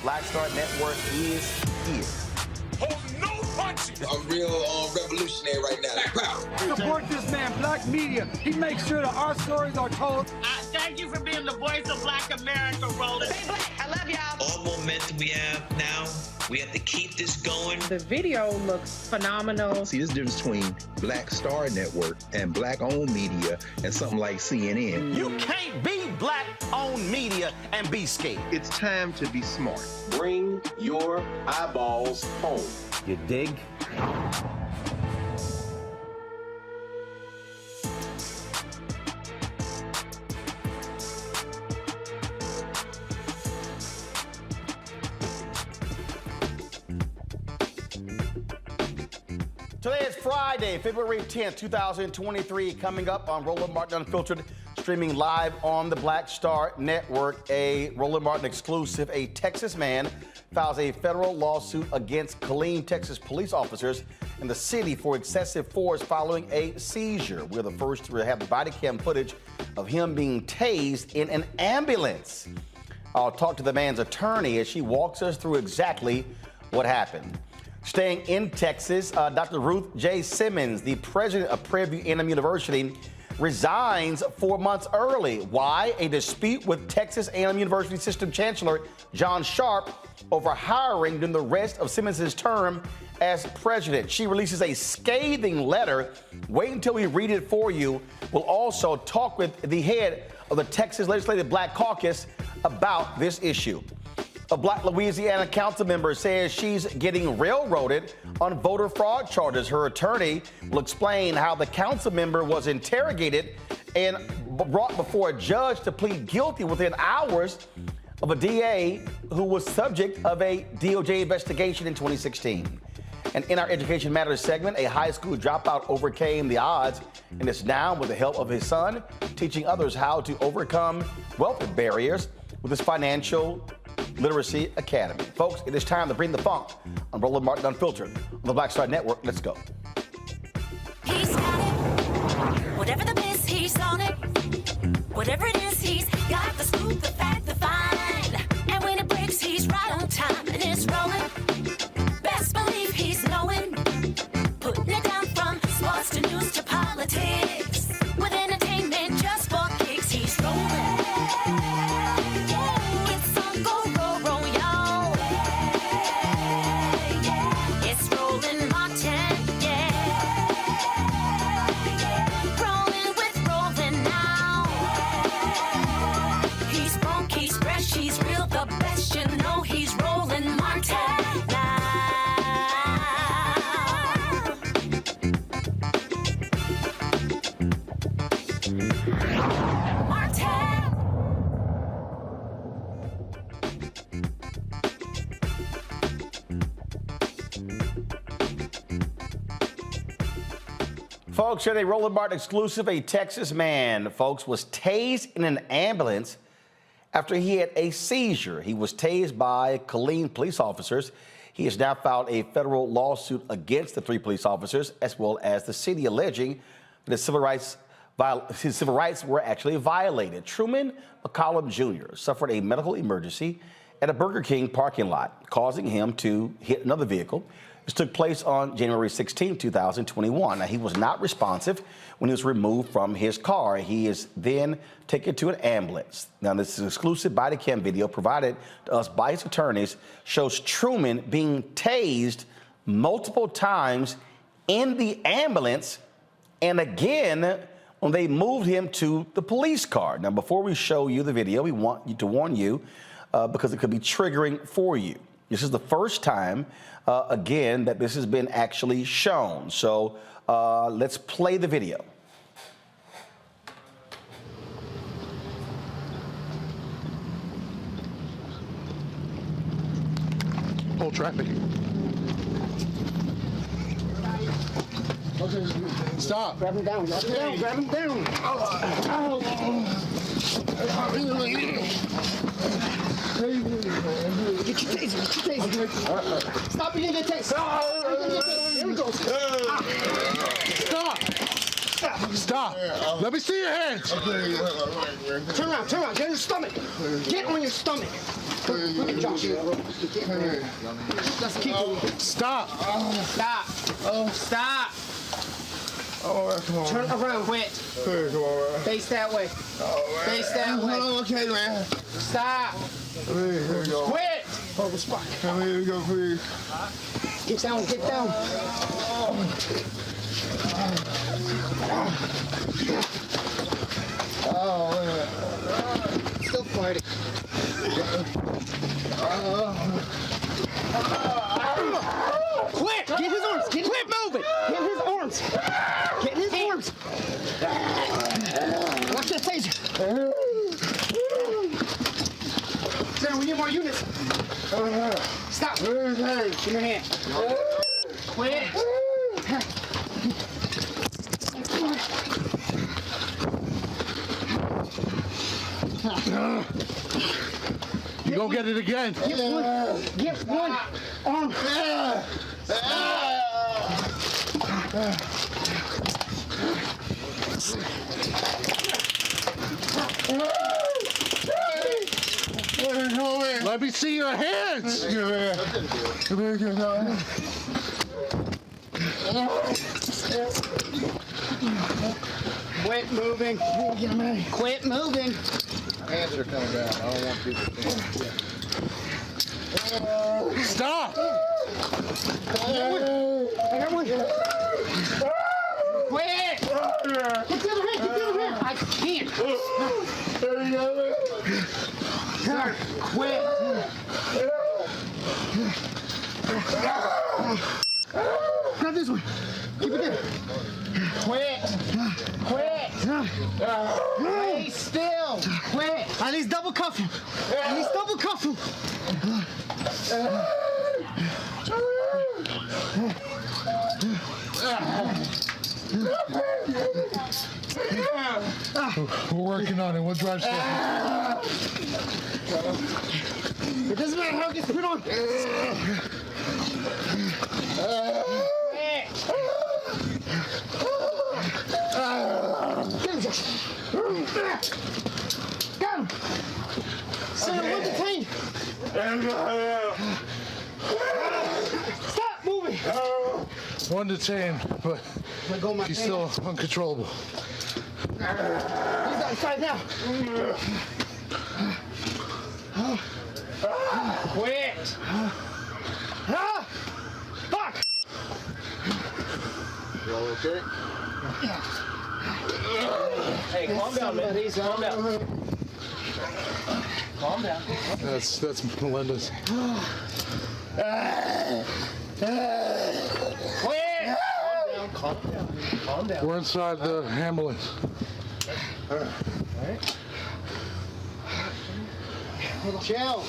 Black Star Network is here. Hold no punches. I'm real revolutionary right now. Support this man, Black Media. He makes sure that our stories are told. Thank you for being the voice of Black America, Roland. Stay black. I love y'all. All momentum we have now, we have to keep this going. The video looks phenomenal. See, there's a difference between Black Star Network and Black-owned media and something like CNN. You can't be Black-owned media and be scared. It's time to be smart. Bring your eyeballs home. You dig? Today is Friday, February 10th, 2023. Coming up on Roland Martin Unfiltered, streaming live on the Black Star Network. A Roland Martin exclusive. A Texas man files a federal lawsuit against Killeen, Texas police officers in the city for excessive force following a seizure. We're the first to have the body cam footage of him being tased in an ambulance. I'll talk to the man's attorney as she walks us through exactly what happened. Staying in Texas, Dr. Ruth J. Simmons, the president of Prairie View A&M University, resigns 4 months early. Why? A dispute with Texas A&M University System Chancellor John Sharp over hiring during the rest of Simmons' term as president. She releases a scathing letter. Wait until we read it for you. We'll also talk with the head of the Texas Legislative Black Caucus about this issue. A Black Louisiana council member says she's getting railroaded on voter fraud charges. Her attorney will explain how the council member was interrogated and brought before a judge to plead guilty within hours of a DA who was subject of a DOJ investigation in 2016. And in our Education Matters segment, a high school dropout overcame the odds and is now, with the help of his son, teaching others how to overcome wealth barriers with his financial Literacy Academy. Folks, it is time to bring the funk on Roland Martin Unfiltered on the Black Star Network. Let's go. He's got it. Whatever the biz, he's on it. Whatever it is, he's got the scoop, the fact, the find. And when it breaks, he's right on time and it's rolling. Best believe he's knowing. Putting it down from sports to news to politics. With entertainment just for kicks, he's rolling. Folks, here a Roland Martin exclusive. A Texas man, folks, was tased in an ambulance after he had a seizure. He was tased by Killeen police officers. He has now filed a federal lawsuit against the 3 police officers, as well as the city, alleging that his civil rights were actually violated. Truman McCollum Jr. suffered a medical emergency at a Burger King parking lot, causing him to hit another vehicle. This took place on January 16, 2021. Now, he was not responsive when he was removed from his car. He is then taken to an ambulance. Now, this is exclusive body cam video provided to us by his attorneys, shows Truman being tased multiple times in the ambulance, and again when they moved him to the police car. Now, before we show you the video, we want to warn you because it could be triggering for you. This is the first time, again, that this has been actually shown. So let's play the video. Whole traffic. Okay, stop. Grab him down. Grab him down. Grab him down. Get your taser. Get your taser. Stop being the taser. Here we go. Stop. Stop. Let me see your hands. Turn around. Turn around. Get on your stomach. Get on your stomach. Look at Josh. Let's keep it. Stop. Stop. Stop. Oh, come on. Turn around, quick. Hey, come on, man. Face that way. Oh, face that way. Okay, man. Stop. Here we go. Quit. Hold the spot. Here we go, please. Get down, get down. Oh, man. Still fighting. Quit! Get his arms! Quit moving! Get his arms! Get his arms! Watch that taser! Sarah, we need more units! Stop! Give me your hand! Quit! You gonna get it again? Get one arm. Let me see your hands. Quit moving. Quit moving. Hands are coming down. I don't want people to stop! I got one. Quit! Get the other hand! Get the other hand! I can't! There you go. Quit! Grab this one. Keep it there. Quit! Quit! Stay still! Quit! At least double cuff him! At least double cuff him! We're working on it. We'll drive slow. It doesn't matter how it gets put on. Get him, Josh. Got him. Sarah, one detained. Stop moving. One detained, but he's still uncontrollable. He's outside now. Quit. Fuck. You all okay? Yeah. Hey, calm down, man. Calm down. Calm down. That's Melinda's. Quit! Calm down. Calm down. We're inside the ambulance. All right. Chill.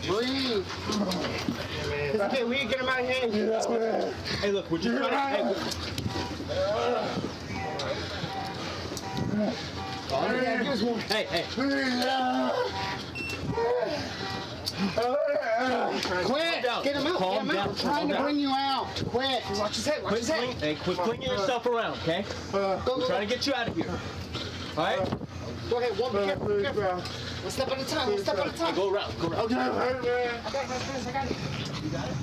Breathe. It's okay, we can get him out of here. Hey, look, we're just trying to... Hey, hey. Quit! Get him out! Calm Get him out! down. I'm trying to bring you out. Quit! Watch his head. Watch his head. Hey, quit flinging yourself around, okay? Go, I'm trying to get you out of here. All right? Go ahead. One, be careful. Be careful. One step at a time. One step at a time. Go around. Go around. Okay, man. I got it. I got it. You got it?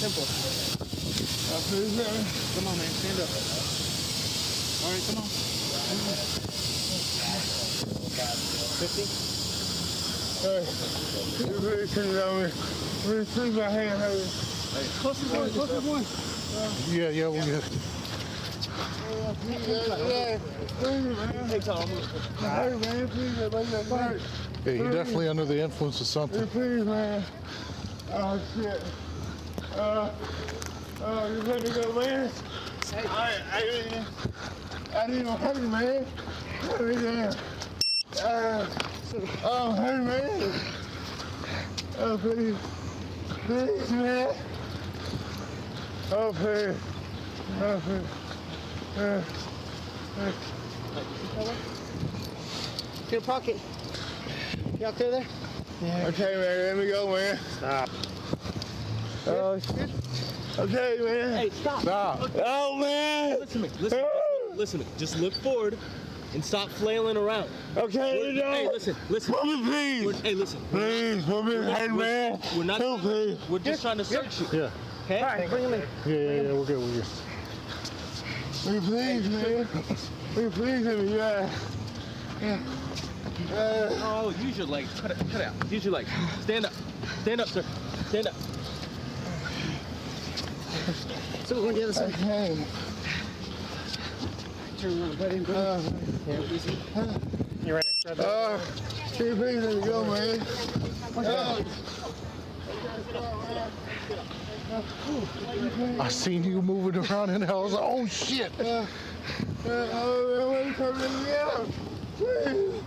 Simple. Come on, man. Stand up. All right, come on. 50? Hey, you really turn it on me. Really please my hand, hey. Closest one, closest one. Yeah, we'll get it. Hey, Tom. Hey, man, please, yeah, you're definitely under the influence of something. Please, man. Oh, shit. You let me go, man. I didn't even hurt you, man. Let me down. Oh, hey, man. Oh, please. Please, man. Oh, please. Oh, please. To the pocket. You out there? Yeah. Okay, man, let me go, man. Stop. Oh, shit. Okay, man. Hey, stop. Stop. Oh, man. Listen to me. Listen to me. Just look forward and stop flailing around. Okay, Hey, listen. Put me, please. Hey, listen. Please, put me, hey, man. We're not. Please. We're just trying to search you. Yeah. Okay? All right, bring him in. Yeah, we're good, Will you please, man? Will you please, yeah. Oh, use your legs. Cut it out. Use your legs. Stand up. Stand up, sir. Stand up. So we're going to the other side. Okay. Turn around, buddy. Yeah, easy. You're right. Can you please let me go, man? I seen you moving around in there. I was like, oh, shit. Oh, man, come let me out. Please.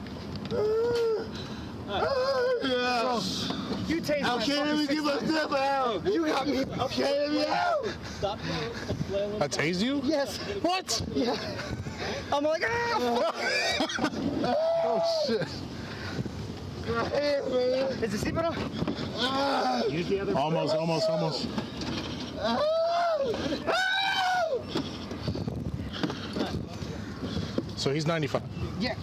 Yeah. You tased my Okay, let me get myself out. You got me. Okay, let me out. Stop flailing. I tased you? Yes. What? Yeah. I'm like, ah! Oh, shit. My hand, man. Is the seatbelt on? Use the other. Almost. So he's 95. Yeah.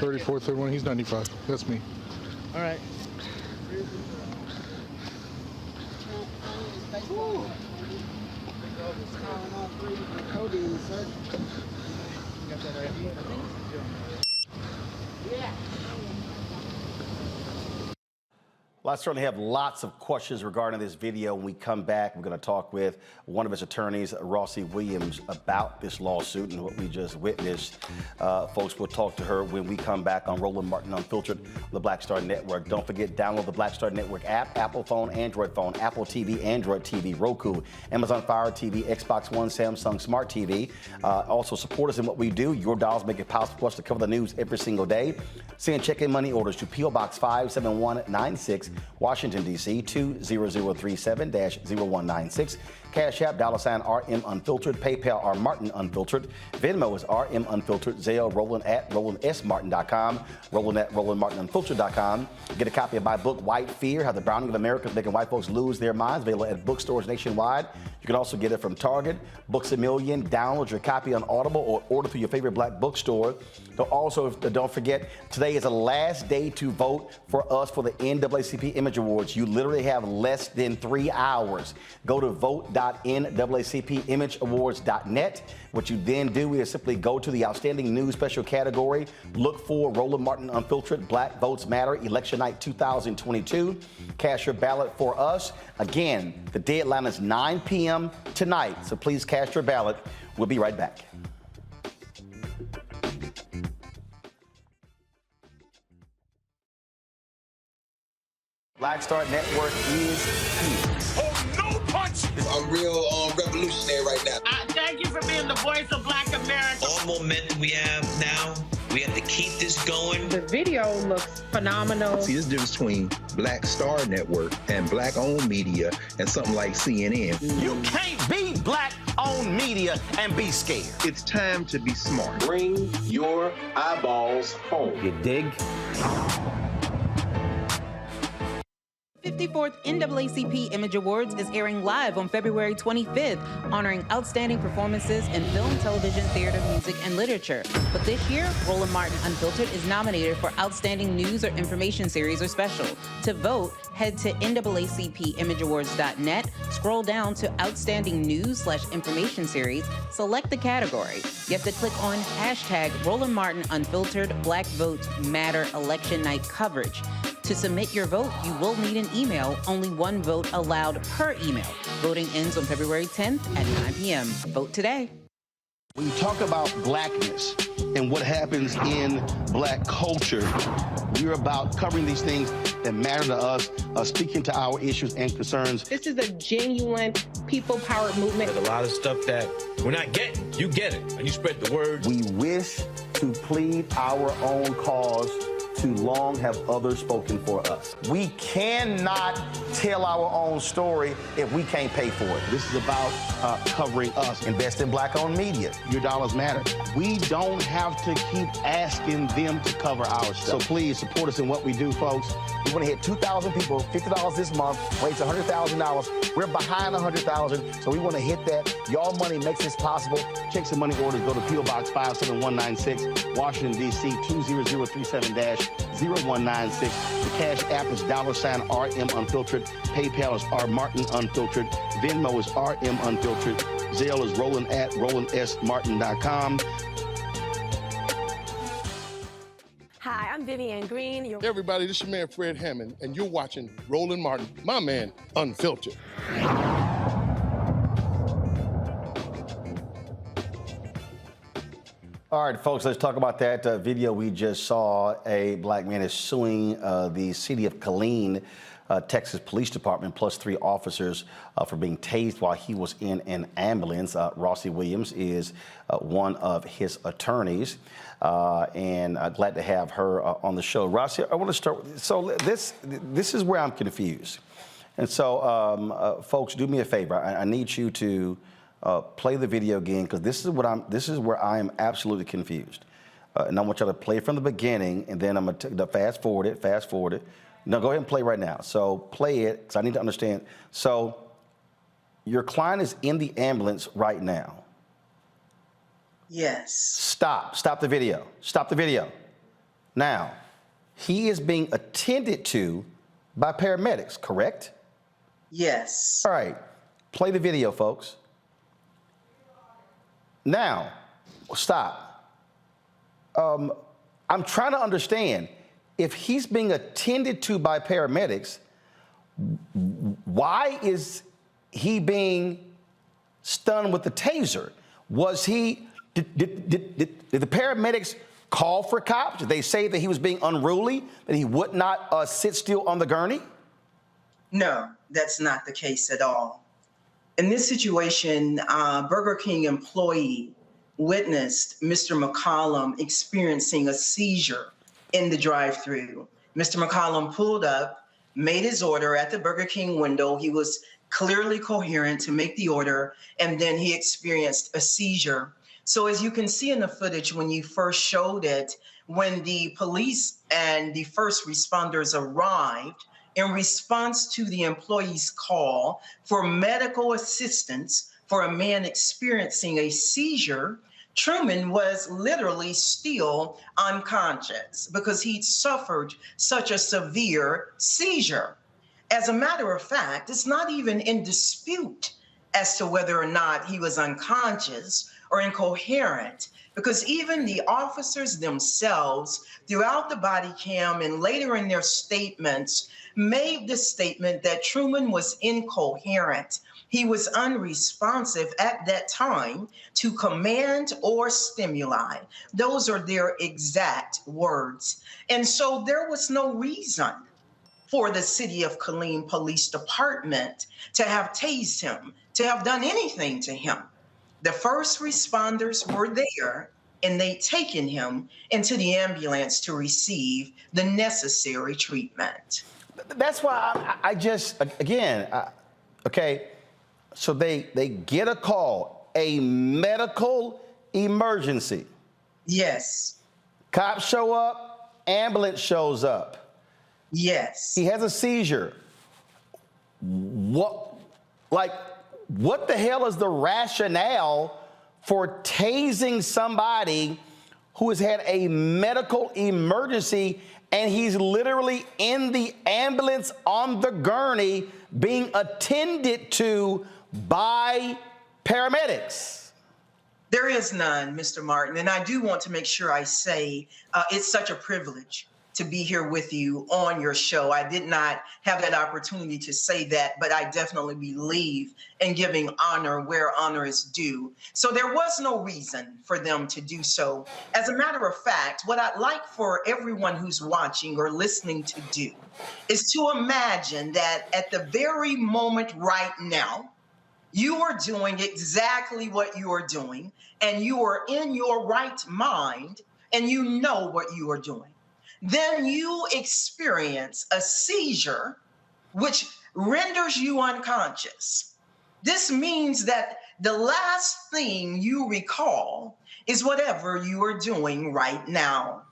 34, 31, he's 95. That's me. All right. Well, I certainly have lots of questions regarding this video. When we come back, we're going to talk with one of his attorneys, Rossi Williams, about this lawsuit and what we just witnessed. Folks, we'll talk to her when we come back on Roland Martin Unfiltered, the Black Star Network. Don't forget, download the Black Star Network app, Apple phone, Android phone, Apple TV, Android TV, Roku, Amazon Fire TV, Xbox One, Samsung Smart TV. Also, support us in what we do. Your dollars make it possible for us to cover the news every single day. Send check-in money orders to P.O. Box 57196, Washington, D.C. 20037-0196. Cash App, $RM Unfiltered. PayPal, R Martin Unfiltered. Venmo is RM Unfiltered. Zelle, Roland at RolandSMartin.com. Roland at RolandMartinUnfiltered.com. Get a copy of my book, White Fear, How the Browning of America is Making White Folks Lose Their Minds, available at bookstores nationwide. You can also get it from Target, Books A Million. Download your copy on Audible or order through your favorite black bookstore. Also, don't forget, today is the last day to vote for us for the NAACP Image Awards. You literally have less than 3 hours. Go to vote.NAACPImageAwards.net. What you then do is simply go to the Outstanding News Special category, look for Roland Martin Unfiltered, Black Votes Matter, Election Night 2022. Cast your ballot for us. Again, the deadline is 9 p.m. tonight, so please cast your ballot. We'll be right back. Black Star Network is here. Oh, no punches! I'm real revolutionary right now. Thank you for being the voice of Black America. All momentum we have now, we have to keep this going. The video looks phenomenal. See, there's a difference between Black Star Network and black-owned media and something like CNN. You can't be black-owned media and be scared. It's time to be smart. Bring your eyeballs home. You dig? 54th NAACP Image Awards is airing live on February 25th, honoring outstanding performances in film, television, theater, music, and literature. But this year, Roland Martin Unfiltered is nominated for Outstanding News or Information Series or Special. To vote, head to NAACPImageAwards.net, scroll down to Outstanding News/Information Series, select the category. You have to click on hashtag Roland Martin Unfiltered Black Votes Matter Election Night coverage. To submit your vote, you will need an email. Only one vote allowed per email. Voting ends on February 10th at 9 p.m. Vote today. When you talk about blackness and what happens in black culture, we're about covering these things that matter to us, speaking to our issues and concerns. This is a genuine people-powered movement. There's a lot of stuff that we're not getting. You get it, and you spread the word. We wish to plead our own cause. Too long have others spoken for us. We cannot tell our own story if we can't pay for it. This is about covering us. Invest in black-owned media. Your dollars matter. We don't have to keep asking them to cover our stuff. So please support us in what we do, folks. We want to hit 2,000 people, $50 this month, raise $100,000. We're behind 100,000, so we want to hit that. Y'all money makes this possible. Checks and money orders go to P.O. Box 57196, Washington, D.C. 20037-0196. The Cash App is $RM Unfiltered. PayPal is R Martin Unfiltered. Venmo is RM Unfiltered. Zelle is Roland at RolandSMartin.com. Hi, I'm Vivian Green. Hey everybody, this is your man Fred Hammond, and you're watching Roland Martin, my man, Unfiltered. All right, folks, let's talk about that video we just saw. A black man is suing the city of Killeen, Texas Police Department, plus 3 officers for being tased while he was in an ambulance. Rossi Williams is one of his attorneys, and glad to have her on the show. Rossi, I want to start with, so this is where I'm confused. And so, folks, do me a favor. I need you to play the video again, because this is where I am absolutely confused. And I want y'all to play it from the beginning, and then I'm going to fast forward it. No, go ahead and play right now. So play it, because I need to understand. So your client is in the ambulance right now. Yes. Stop the video. Stop the video. Now, he is being attended to by paramedics, correct? Yes. All right, play the video, folks. Now, stop. I'm trying to understand, if he's being attended to by paramedics, why is he being stunned with the taser? Did the paramedics call for cops? Did they say that he was being unruly, that he would not sit still on the gurney? No, that's not the case at all. In this situation, Burger King employee witnessed Mr. McCollum experiencing a seizure in the drive-thru. Mr. McCollum pulled up, made his order at the Burger King window. He was clearly coherent to make the order, and then he experienced a seizure. So as you can see in the footage, when you first showed it, when the police and the first responders arrived, in response to the employee's call for medical assistance for a man experiencing a seizure, Truman was literally still unconscious because he'd suffered such a severe seizure. As a matter of fact, it's not even in dispute as to whether or not he was unconscious or incoherent, because even the officers themselves, throughout the body cam and later in their statements, made the statement that Truman was incoherent. He was unresponsive at that time to command or stimuli. Those are their exact words. And so there was no reason for the city of Killeen Police Department to have tased him, to have done anything to him. The first responders were there, and they'd taken him into the ambulance to receive the necessary treatment. That's why I just, again, okay, so they get a call, a medical emergency. Yes. Cops show up, ambulance shows up. Yes. He has a seizure. What the hell is the rationale for tasing somebody who has had a medical emergency and he's literally in the ambulance on the gurney being attended to by paramedics? There is none, Mr. Martin, and I do want to make sure I say it's such a privilege to be here with you on your show. I did not have that opportunity to say that, but I definitely believe in giving honor where honor is due. So there was no reason for them to do so. As a matter of fact, what I'd like for everyone who's watching or listening to do is to imagine that at the very moment right now, you are doing exactly what you are doing, and you are in your right mind, and you know what you are doing. Then you experience a seizure, which renders you unconscious. This means that the last thing you recall is whatever you are doing right now.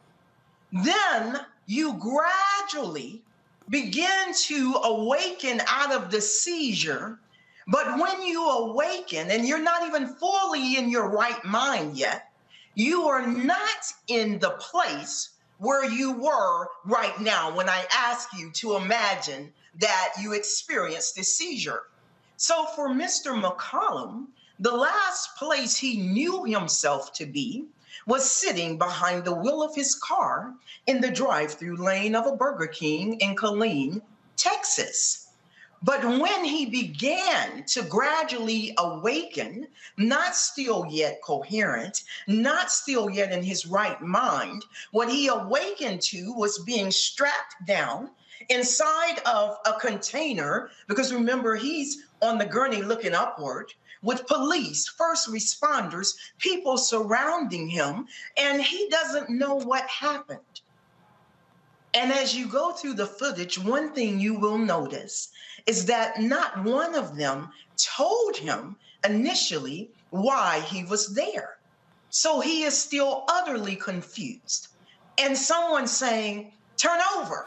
Then you gradually begin to awaken out of the seizure. But when you awaken and you're not even fully in your right mind yet, you are not in the place where you were right now when I ask you to imagine that you experienced a seizure. So for Mr. McCollum, the last place he knew himself to be was sitting behind the wheel of his car in the drive-through lane of a Burger King in Killeen, Texas. But when he began to gradually awaken, not still yet coherent, not still yet in his right mind, what he awakened to was being strapped down inside of a container, because remember, he's on the gurney looking upward, with police, first responders, people surrounding him, and he doesn't know what happened. And as you go through the footage, one thing you will notice is that not one of them told him initially why he was there. So he is still utterly confused. And someone saying, turn over.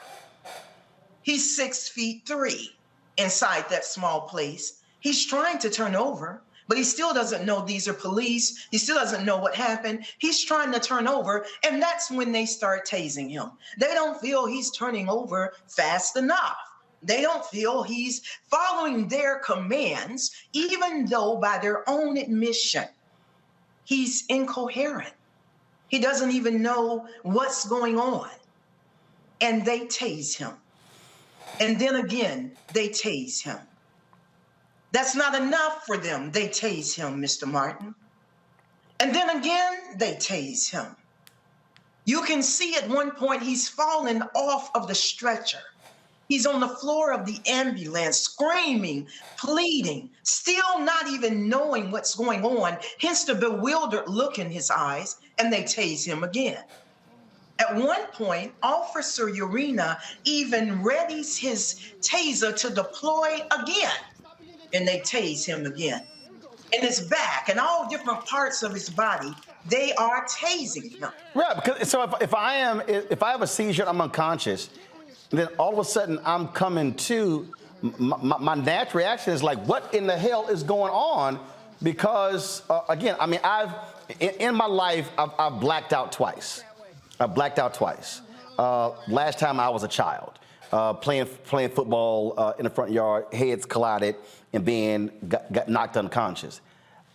He's 6'3" inside that small place. He's trying to turn over, but he still doesn't know these are police. He still doesn't know what happened. He's trying to turn over, and that's when they start tasing him. They don't feel he's turning over fast enough. They don't feel he's following their commands, even though by their own admission, he's incoherent. He doesn't even know what's going on. And they tase him. And then again, they tase him. That's not enough for them. They tase him, Mr. Martin. And then again, they tase him. You can see at one point he's fallen off of the stretcher. He's on the floor of the ambulance, screaming, pleading, still not even knowing what's going on, hence the bewildered look in his eyes, and they tase him again. At one point, Officer Urena even readies his taser to deploy again, and they tase him again. In his back and all different parts of his body, they are tasing him. Right, because so if I have a seizure, I'm unconscious, and then all of a sudden I'm coming to, my natural reaction is like, what in the hell is going on? Because again, I mean, in my life, I've blacked out twice. I blacked out twice. Last time I was a child, playing football in the front yard, heads collided, and got knocked unconscious.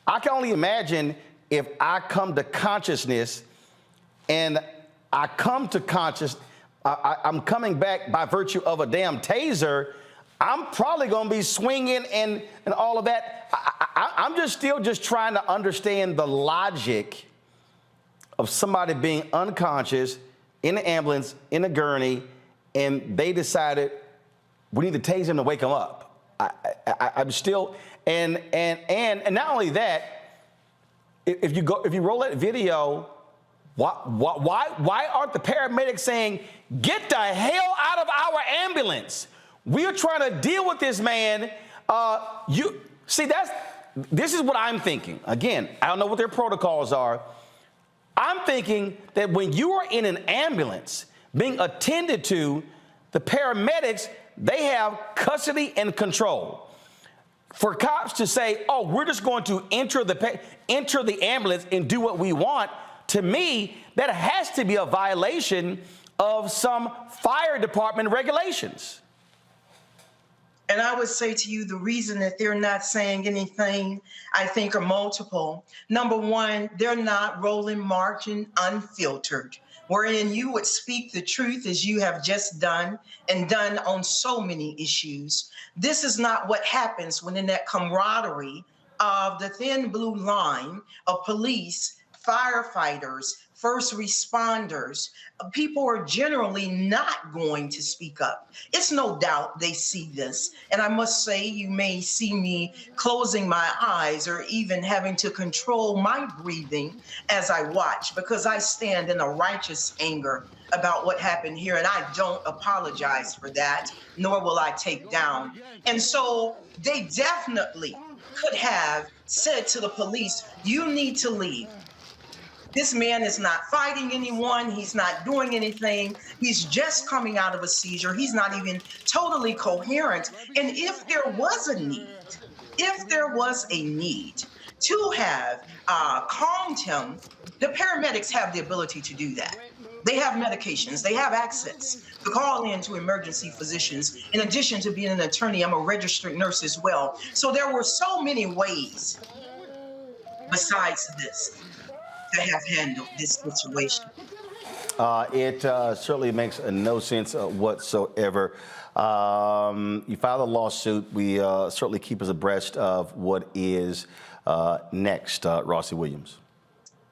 I can only imagine if I come to consciousness, and I come to consciousness, I'm coming back by virtue of a damn taser, I'm probably going to be swinging and all of that. I'm still trying to understand the logic of somebody being unconscious in the ambulance, in a gurney, and they decided we need to tase him to wake him up. I'm still, and not only that, if you roll that video, why aren't the paramedics saying, get the hell out of our ambulance? We are trying to deal with this man. This is what I'm thinking. Again, I don't know what their protocols are. I'm thinking that when you are in an ambulance being attended to, the paramedics, they have custody and control. For cops to say, oh, we're just going to enter the ambulance and do what we want, to me, that has to be a violation of some fire department regulations. And I would say to you, the reason that they're not saying anything, I think, are multiple. Number one, they're not Roland Martin unfiltered, wherein you would speak the truth as you have just done and done on so many issues. This is not what happens when in that camaraderie of the thin blue line of police, firefighters, first responders, people are generally not going to speak up. It's no doubt they see this. And I must say, you may see me closing my eyes or even having to control my breathing as I watch, because I stand in a righteous anger about what happened here. And I don't apologize for that, nor will I take down. And so they definitely could have said to the police, you need to leave. This man is not fighting anyone. He's not doing anything. He's just coming out of a seizure. He's not even totally coherent. And if there was a need to have calmed him, the paramedics have the ability to do that. They have medications. They have access to call in to emergency physicians. In addition to being an attorney, I'm a registered nurse as well. So there were so many ways besides this to have handled this situation. It certainly makes no sense whatsoever. You filed a lawsuit. We certainly keep us abreast of what is next, Rossi Williams.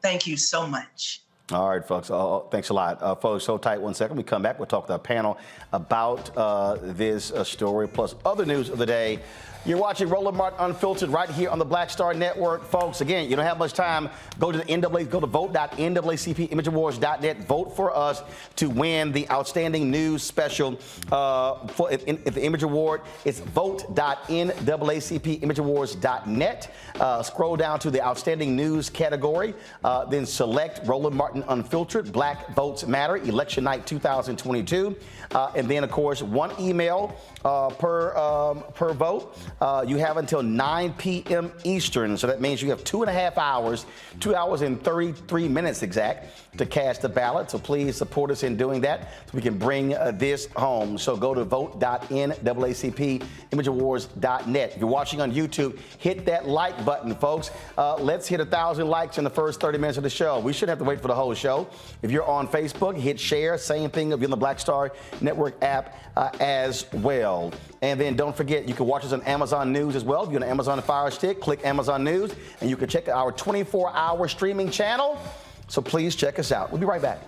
Thank you so much. All right, folks. Thanks a lot. Folks, hold tight 1 second. We come back. We'll talk to our panel about this story, plus other news of the day. You're watching Roland Martin Unfiltered right here on the Black Star Network. Folks, again, you don't have much time. Go to the go to vote.naacpawards.net. Vote for us to win the Outstanding News Special for the Image Award. It's vote.naacpawards.net. Scroll down to the Outstanding News category. Then select Roland Martin Unfiltered, Black Votes Matter, Election Night 2022. And then, of course, one email per vote. You have until 9 p.m. Eastern, so that means you have 2.5 hours, 2 hours and 33 minutes exact, to cast a ballot. So please support us in doing that so we can bring this home. So go to vote.naacpawards.net. If you're watching on YouTube, hit that like button, folks. Let's hit 1,000 likes in the first 30 minutes of the show. We shouldn't have to wait for the whole show. If you're on Facebook, hit share. Same thing if you're on the Black Star Network app as well. And then don't forget, you can watch us on Amazon News as well. If you're on Amazon Fire Stick, click Amazon News, and you can check our 24-hour streaming channel. So please check us out. We'll be right back.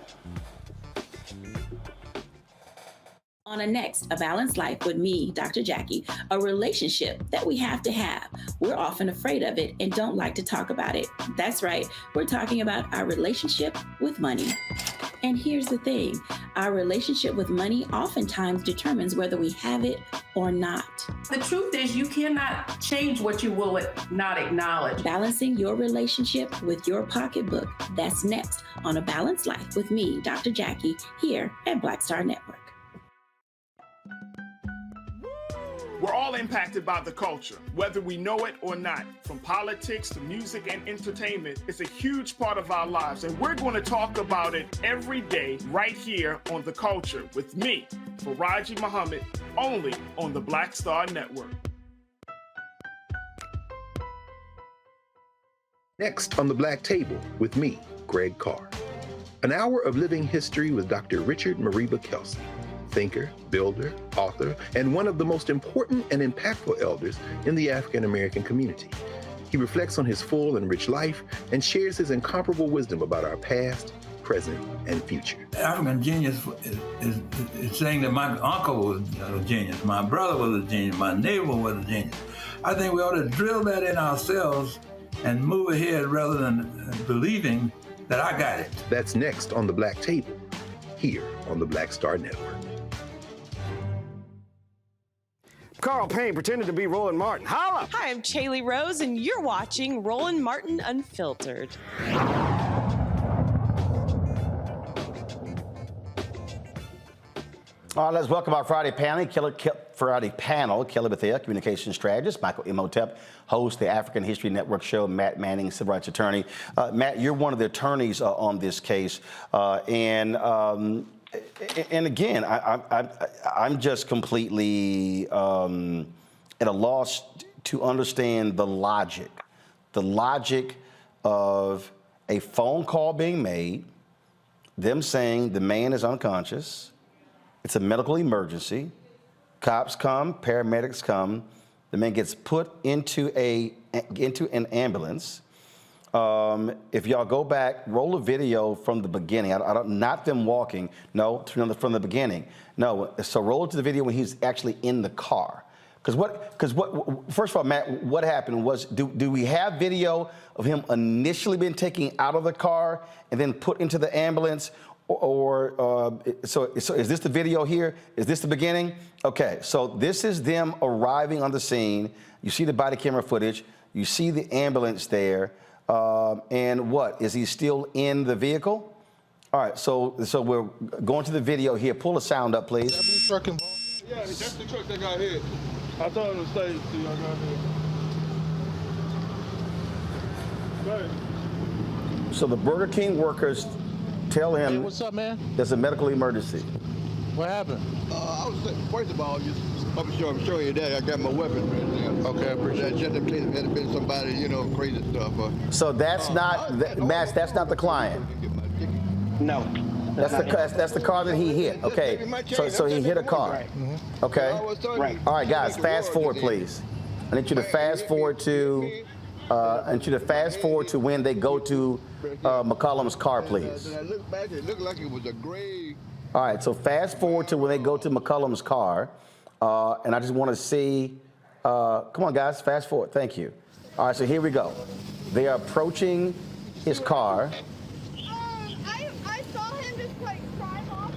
On a next, A Balanced Life with me, Dr. Jackie, a relationship that we have to have. We're often afraid of it and don't like to talk about it. That's right, we're talking about our relationship with money. And here's the thing, our relationship with money oftentimes determines whether we have it or not. The truth is you cannot change what you will not acknowledge. Balancing your relationship with your pocketbook. That's next on A Balanced Life with me, Dr. Jackie, here at Black Star Network. We're all impacted by the culture, whether we know it or not. From politics to music and entertainment, it's a huge part of our lives, and we're going to talk about it every day right here on The Culture with me, Faraji Muhammad, only on the Black Star Network. Next on The Black Table with me, Greg Carr. An hour of living history with Dr. Richard Mariba Kelsey, thinker, builder, author, and one of the most important and impactful elders in the African American community. He reflects on his full and rich life and shares his incomparable wisdom about our past, present, and future. African genius is saying that my uncle was a genius, my brother was a genius, my neighbor was a genius. I think we ought to drill that in ourselves and move ahead rather than believing that I got it. That's next on The Black Table, here on the Black Star Network. Carl Payne pretended to be Roland Martin. Holla! Hi, I'm Chaley Rose, and you're watching Roland Martin Unfiltered. All right, let's welcome our Friday panel, Kelly Bethea, communications strategist, Michael Imhotep, host the African History Network show, Matt Manning, civil rights attorney. Matt, you're one of the attorneys on this case, and again, I'm just completely at a loss to understand the logic of a phone call being made, them saying the man is unconscious. It's a medical emergency. Cops come, paramedics come. The man gets put into an ambulance. If y'all go back, roll a video from the beginning. Not them walking. No, from the beginning. No. So roll it to the video when he's actually in the car. Because first of all, Matt, what happened was, do we have video of him initially being taken out of the car and then put into the ambulance? So is this the video here? Is this the beginning? Okay, so this is them arriving on the scene. You see the body camera footage. You see the ambulance there. And what? Is he still in the vehicle? All right, so we're going to the video here. Pull the sound up, please. That blue truck involved? Yeah, that's the truck that got hit. I told him to stay till I got hit. So the Burger King workers tell him, hey, what's up, man? There's a medical emergency. What happened? I was first of all, I'm showing you that I got my weapon right there. Okay, I appreciate it. Just in case it had been somebody, crazy stuff. So that's not, Matt, that's not the client. No. That's the car that he hit. Okay, so he hit a car. Okay. Right. All right, guys, fast forward, please. I need you to fast forward to. I need you to fast forward to when they go to McCollum's car, please. I looked back, it looked like it was a gray. All right, so fast forward to when they go to McCollum's car, and I just want to see. Come on, guys, fast forward. Thank you. All right, so here we go. They are approaching his car. I saw him just drive off.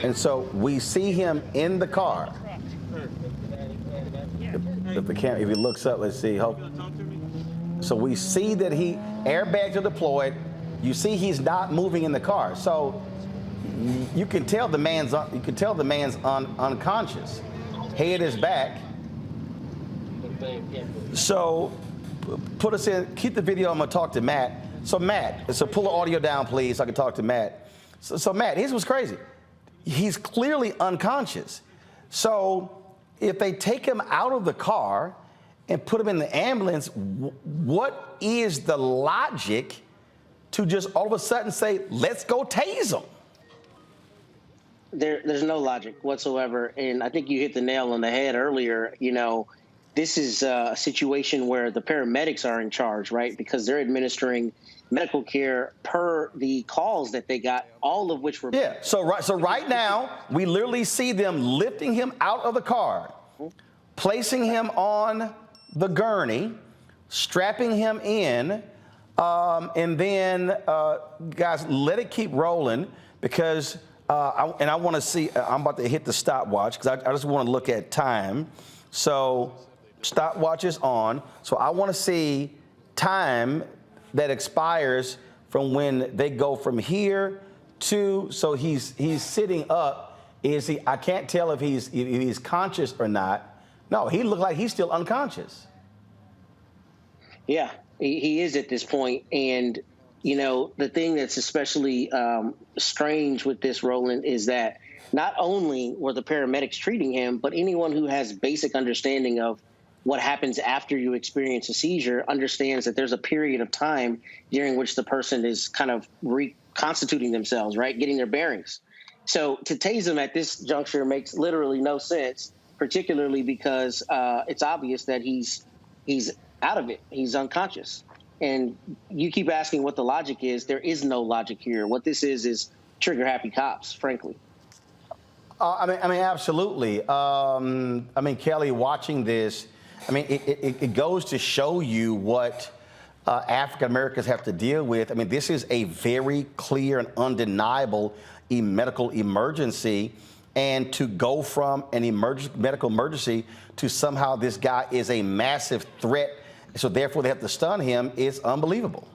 And so we see him in the car. If he looks up, let's see. So we see that airbags are deployed. You see he's not moving in the car. So you can tell the man's unconscious. Head is back. So put us in. Keep the video. I'm gonna talk to Matt. So pull the audio down, please, so I can talk to Matt. So Matt, here's what's crazy. He's clearly unconscious. So if they take him out of the car and put him in the ambulance, what is the logic to just all of a sudden say, let's go tase him? There's no logic whatsoever. And I think you hit the nail on the head earlier. This is a situation where the paramedics are in charge, right? Because they're administering medical care per the calls that they got, all of which were... Yeah, so right now, we literally see them lifting him out of the car, placing him on the gurney, strapping him in, and then, guys, let it keep rolling because, I want to see, I'm about to hit the stopwatch because I just want to look at time. So stopwatch is on. So I want to see time that expires from when they go from here to, so he's sitting up. I can't tell if he's conscious or not. No, he looked like he's still unconscious. Yeah, he is at this point. And, the thing that's especially strange with this, Roland, is that not only were the paramedics treating him, but anyone who has basic understanding of what happens after you experience a seizure understands that there's a period of time during which the person is kind of reconstituting themselves, right? Getting their bearings. So to tase him at this juncture makes literally no sense, particularly because it's obvious that he's out of it. He's unconscious. And you keep asking what the logic is. There is no logic here. What this is trigger happy cops, frankly. I mean, absolutely. I mean, Kelly, watching this, I mean, it goes to show you what African Americans have to deal with. I mean, this is a very clear and undeniable medical emergency. And to go from an medical emergency to somehow this guy is a massive threat, so therefore they have to stun him, is unbelievable.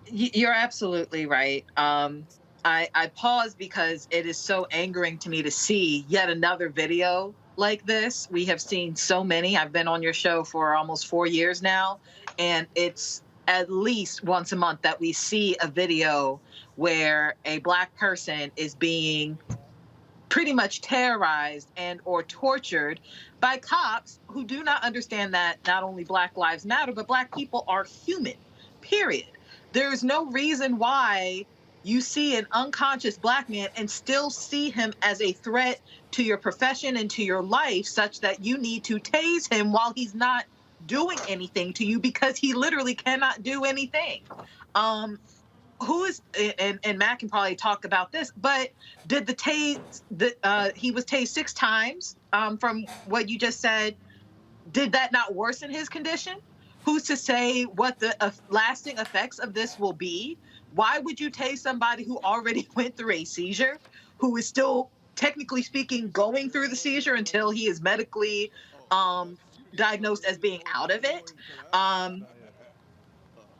You're absolutely right. I pause because it is so angering to me to see yet another video like this. We have seen so many. I've been on your show for almost 4 years now, and it's at least once a month that we see a video where a Black person is being pretty much terrorized and or tortured by cops who do not understand that not only Black lives matter, but Black people are human, period. There's no reason why you see an unconscious Black man and still see him as a threat to your profession and to your life, such that you need to tase him while he's not doing anything to you, because he literally cannot do anything. Who is, and Matt can probably talk about this, but did the tase, he was tased 6 times, from what you just said, did that not worsen his condition? Who's to say what the lasting effects of this will be? Why would you tase somebody who already went through a seizure, who is still, technically speaking, going through the seizure until he is medically diagnosed as being out of it?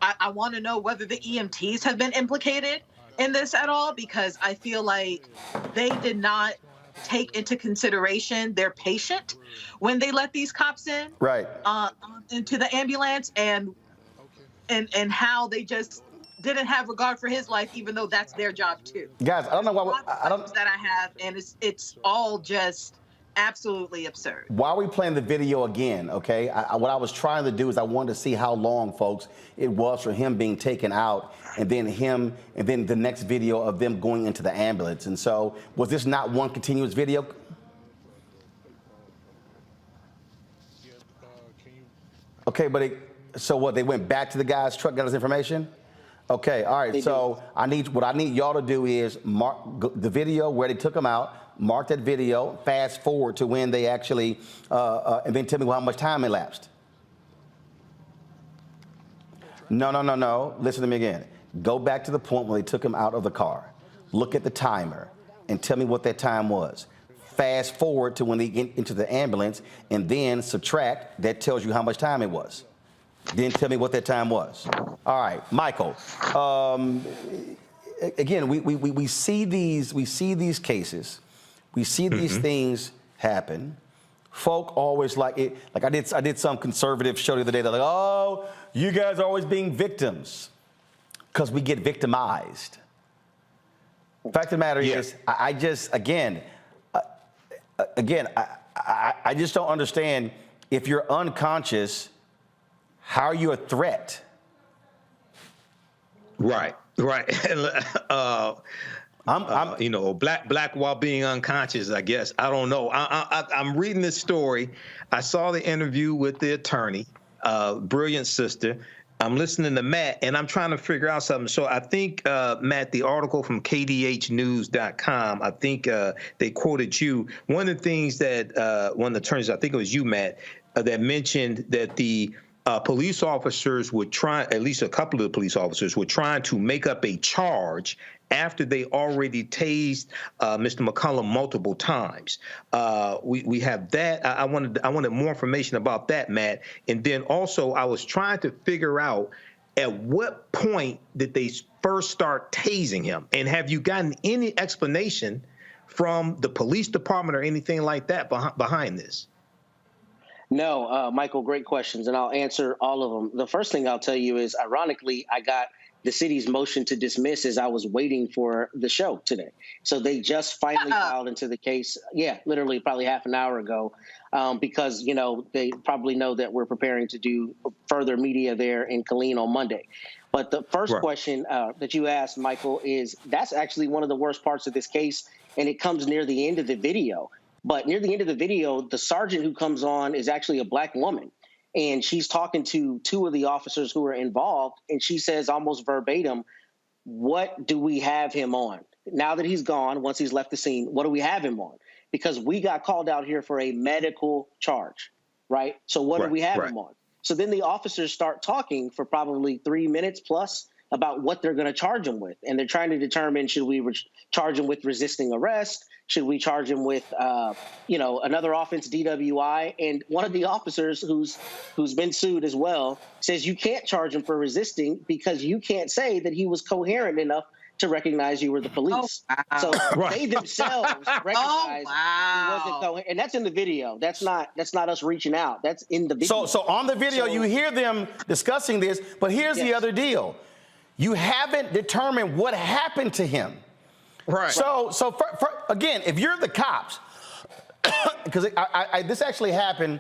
I want to know whether the EMTs have been implicated in this at all, because I feel like they did not take into consideration their patient when they let these cops in, right, into the ambulance, and how they just didn't have regard for his life, even though that's their job too. Guys, I don't know why I don't that I have, and it's all just absolutely absurd. Why are we playing the video again? Okay, what I was trying to do is I wanted to see how long, folks, it was for him being taken out, and then the next video of them going into the ambulance. And so, was this not one continuous video? Okay, but so what? They went back to the guy's truck, got his information. Okay, all right. So what I need y'all to do is mark the video where they took him out. Mark that video, fast forward to when they actually, and then tell me how much time elapsed. No. Listen to me again. Go back to the point when they took him out of the car. Look at the timer and tell me what that time was. Fast forward to when they get into the ambulance, and then subtract. That tells you how much time it was. Then tell me what that time was. All right, Michael. Again, we see these cases. We see these things happen. Folk always like it. Like I did some conservative show the other day. They're like, oh, you guys are always being victims, because we get victimized. Fact of the matter is, I just don't understand. If you're unconscious, how are you a threat? Right. I'm black while being unconscious, I guess. I don't know. I'm reading this story. I saw the interview with the attorney, brilliant sister. I'm listening to Matt, and I'm trying to figure out something. So I think, Matt, the article from kdhnews.com, I think they quoted you. One of the things that one of the attorneys, I think it was you, Matt, that mentioned that the police officers would try, at least a couple of the police officers were trying to make up a charge after they already tased Mr. McCollum multiple times. We have that. I wanted more information about that, Matt. And then also I was trying to figure out at what point did they first start tasing him? And have you gotten any explanation from the police department or anything like that behind this? No, Michael, great questions, and I'll answer all of them. The first thing I'll tell you is, ironically, I got the city's motion to dismiss as I was waiting for the show today. So they just finally filed into the case. Yeah, literally probably half an hour ago, because, they probably know that we're preparing to do further media there in Killeen on Monday. But the first question that you asked, Michael, is that's actually one of the worst parts of this case, and it comes near the end of the video. But near the end of the video, the sergeant who comes on is actually a Black woman. and she's talking to two of the officers who are involved, and she says almost verbatim, "What do we have him on? Now that he's gone, once he's left the scene, what do we have him on? Because we got called out here for a medical charge, right? So what do we have him on?" So then the officers start talking for probably 3 minutes plus about what they're going to charge him with. And they're trying to determine, should we charge him with resisting arrest? Should we charge him with, another offense, DWI? And one of the officers who's been sued as well says you can't charge him for resisting because you can't say that he was coherent enough to recognize you were the police. Oh, wow. So they themselves recognized he wasn't coherent. And that's in the video. That's not us reaching out. That's in the video. So on the video, you hear them discussing this, but here's the other deal. You haven't determined what happened to him. Right. So again, if you're the cops, because this actually happened,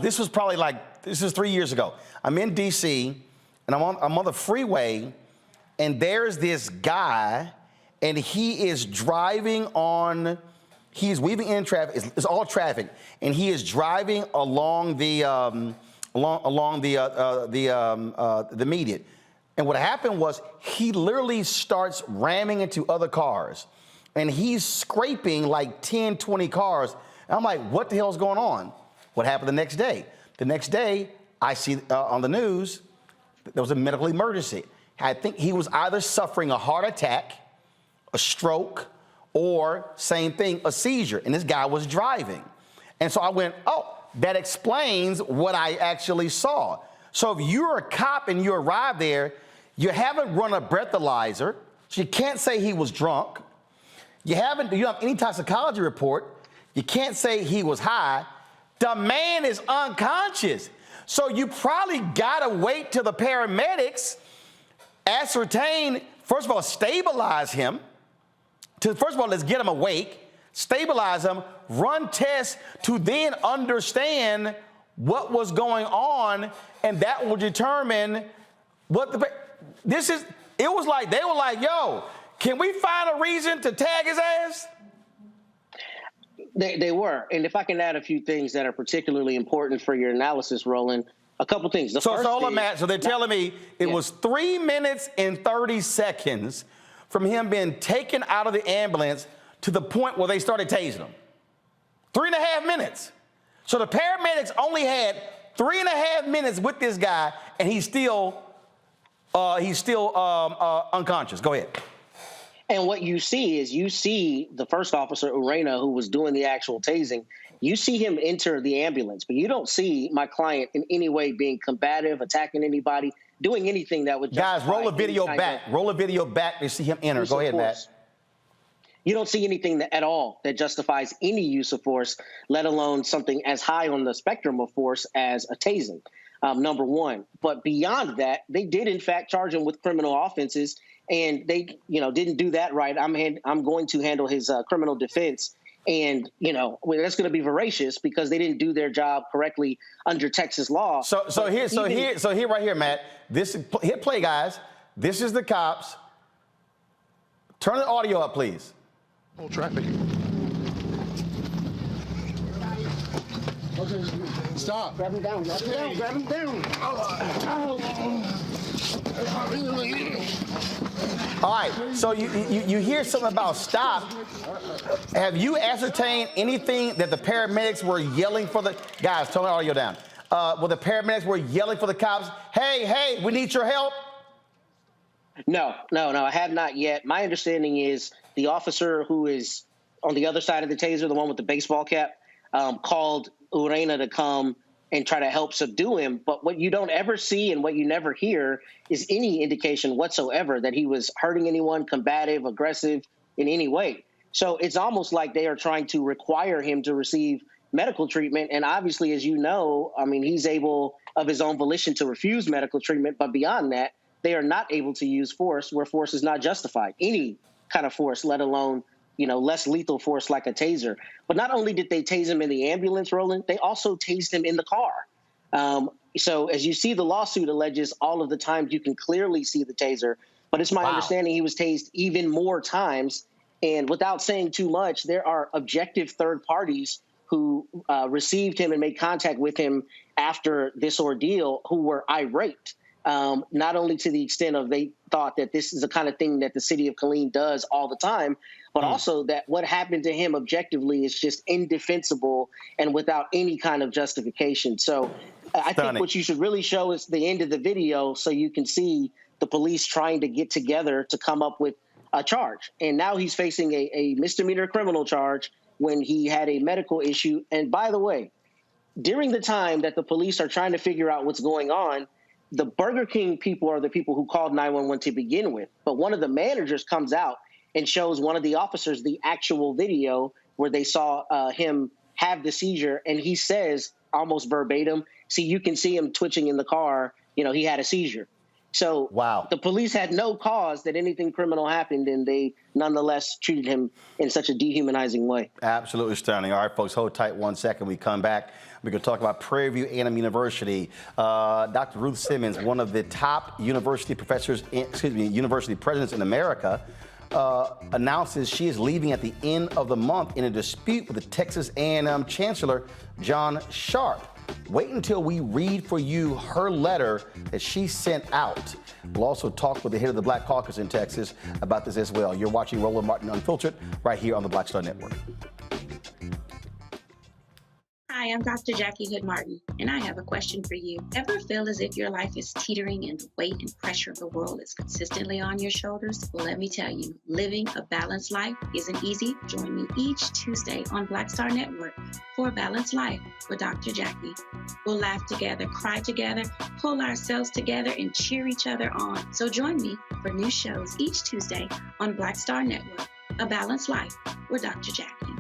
this was 3 years ago. I'm in D.C., and I'm on the freeway, and there's this guy, and he is driving he's weaving in traffic. It's all traffic, and he is driving along the median. And what happened was he literally starts ramming into other cars, and he's scraping like 10, 20 cars. And I'm like, what the hell is going on? What happened the next day? The next day, I see on the news, there was a medical emergency. I think he was either suffering a heart attack, a stroke, or same thing, a seizure. And this guy was driving. And so I went, oh, that explains what I actually saw. So if you're a cop and you arrive there, you haven't run a breathalyzer, so you can't say he was drunk. You don't have any toxicology report. You can't say he was high. The man is unconscious. So you probably gotta wait till the paramedics ascertain, first of all, stabilize him. First of all, let's get him awake, stabilize him, run tests to then understand what was going on, and that will determine what it was like, they were like, yo, can we find a reason to tag his ass? They were. And if I can add a few things that are particularly important for your analysis, Roland, a couple things. So they're telling me it was 3 minutes and 30 seconds from him being taken out of the ambulance to the point where they started tasing him. 3.5 minutes. So the paramedics only had 3.5 minutes with this guy, and he's still unconscious. Go ahead. And what you see is the first officer, Urena, who was doing the actual tasing, you see him enter the ambulance, but you don't see my client in any way being combative, attacking anybody, doing anything that would Guys, roll a video back. Roll a video back to see him enter. Go ahead, Matt. You don't see anything at all that justifies any use of force, let alone something as high on the spectrum of force as a tasing, number one. But beyond that, they did, in fact, charge him with criminal offenses, and they, didn't do that right. I'm going to handle his criminal defense. And, that's going to be voracious because they didn't do their job correctly under Texas law. So here, right here, Matt, hit play, guys. This is the cops. Turn the audio up, please. Whole traffic. Okay, stop. Grab him down. Grab him down. All right, so you hear something about stop. Have you ascertained anything that the paramedics were yelling for the guys? Turn the audio down. Well, the paramedics were yelling for the cops. Hey, we need your help. No, I have not yet. My understanding is the officer who is on the other side of the taser, the one with the baseball cap, called Urena to come and try to help subdue him. But what you don't ever see and what you never hear is any indication whatsoever that he was hurting anyone, combative, aggressive in any way. So it's almost like they are trying to require him to receive medical treatment. And obviously, as you know, he's able of his own volition to refuse medical treatment. But beyond that, they are not able to use force where force is not justified, any kind of force, let alone, less lethal force like a taser. But not only did they tase him in the ambulance, Roland, they also tased him in the car. So as you see, the lawsuit alleges all of the times you can clearly see the taser. But it's my understanding he was tased even more times. And without saying too much, there are objective third parties who received him and made contact with him after this ordeal who were irate, not only to the extent of they thought that this is the kind of thing that the city of Killeen does all the time, but also that what happened to him objectively is just indefensible and without any kind of justification. So I think what you should really show is the end of the video so you can see the police trying to get together to come up with a charge. And now he's facing a misdemeanor criminal charge when he had a medical issue. And by the way, during the time that the police are trying to figure out what's going on, the Burger King people are the people who called 911 to begin with. But one of the managers comes out and shows one of the officers the actual video where they saw him have the seizure. And he says almost verbatim, see, you can see him twitching in the car. You know, he had a seizure. So the police had no cause that anything criminal happened, and they nonetheless treated him in such a dehumanizing way. Absolutely stunning. All right, folks, hold tight 1 second. We come back. We're going to talk about Prairie View A&M University. Dr. Ruth Simmons, one of the top university professors, university presidents in America, announces she is leaving at the end of the month in a dispute with the Texas A&M Chancellor, John Sharp. Wait until we read for you her letter that she sent out. We'll also talk with the head of the Black Caucus in Texas about this as well. You're watching Roland Martin Unfiltered right here on the Black Star Network. Hi, I'm Dr. Jackie Hood Martin, and I have a question for you. Ever feel as if your life is teetering and the weight and pressure of the world is consistently on your shoulders? Well, let me tell you, living a balanced life isn't easy. Join me each Tuesday on Black Star Network for a Balanced Life with Dr. Jackie. We'll laugh together, cry together, pull ourselves together, and cheer each other on. So join me for new shows each Tuesday on Black Star Network, A Balanced Life with Dr. Jackie.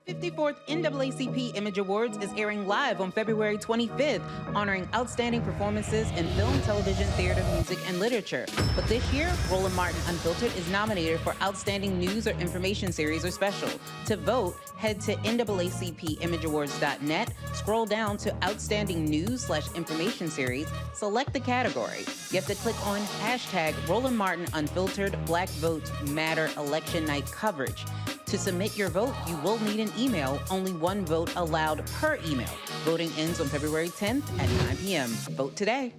54th NAACP Image Awards is airing live on February 25th, honoring outstanding performances in film, television, theater, music, and literature. But this year, Roland Martin Unfiltered is nominated for Outstanding News or Information Series or Special. To vote, head to NAACPImageAwards.net, scroll down to Outstanding News/Information Series, select the category. You have to click on hashtag Roland Martin Unfiltered Black Votes Matter Election Night Coverage. To submit your vote, you will need an email. Only one vote allowed per email. Voting ends on February 10th at 9 p.m. Vote today.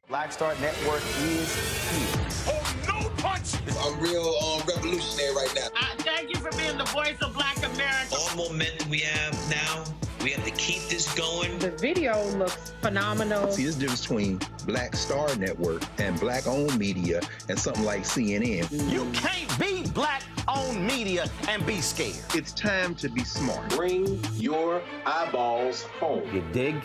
Black Star Network is here. Oh, no punch! I'm real revolutionary right now. Thank you for being the voice of Black America. All momentum we have now, we have to keep this going. The video looks phenomenal. See, there's a difference between Black Star Network and Black-owned media and something like CNN. You can't be Black-owned media and be scared. It's time to be smart. Bring your eyeballs home. You dig?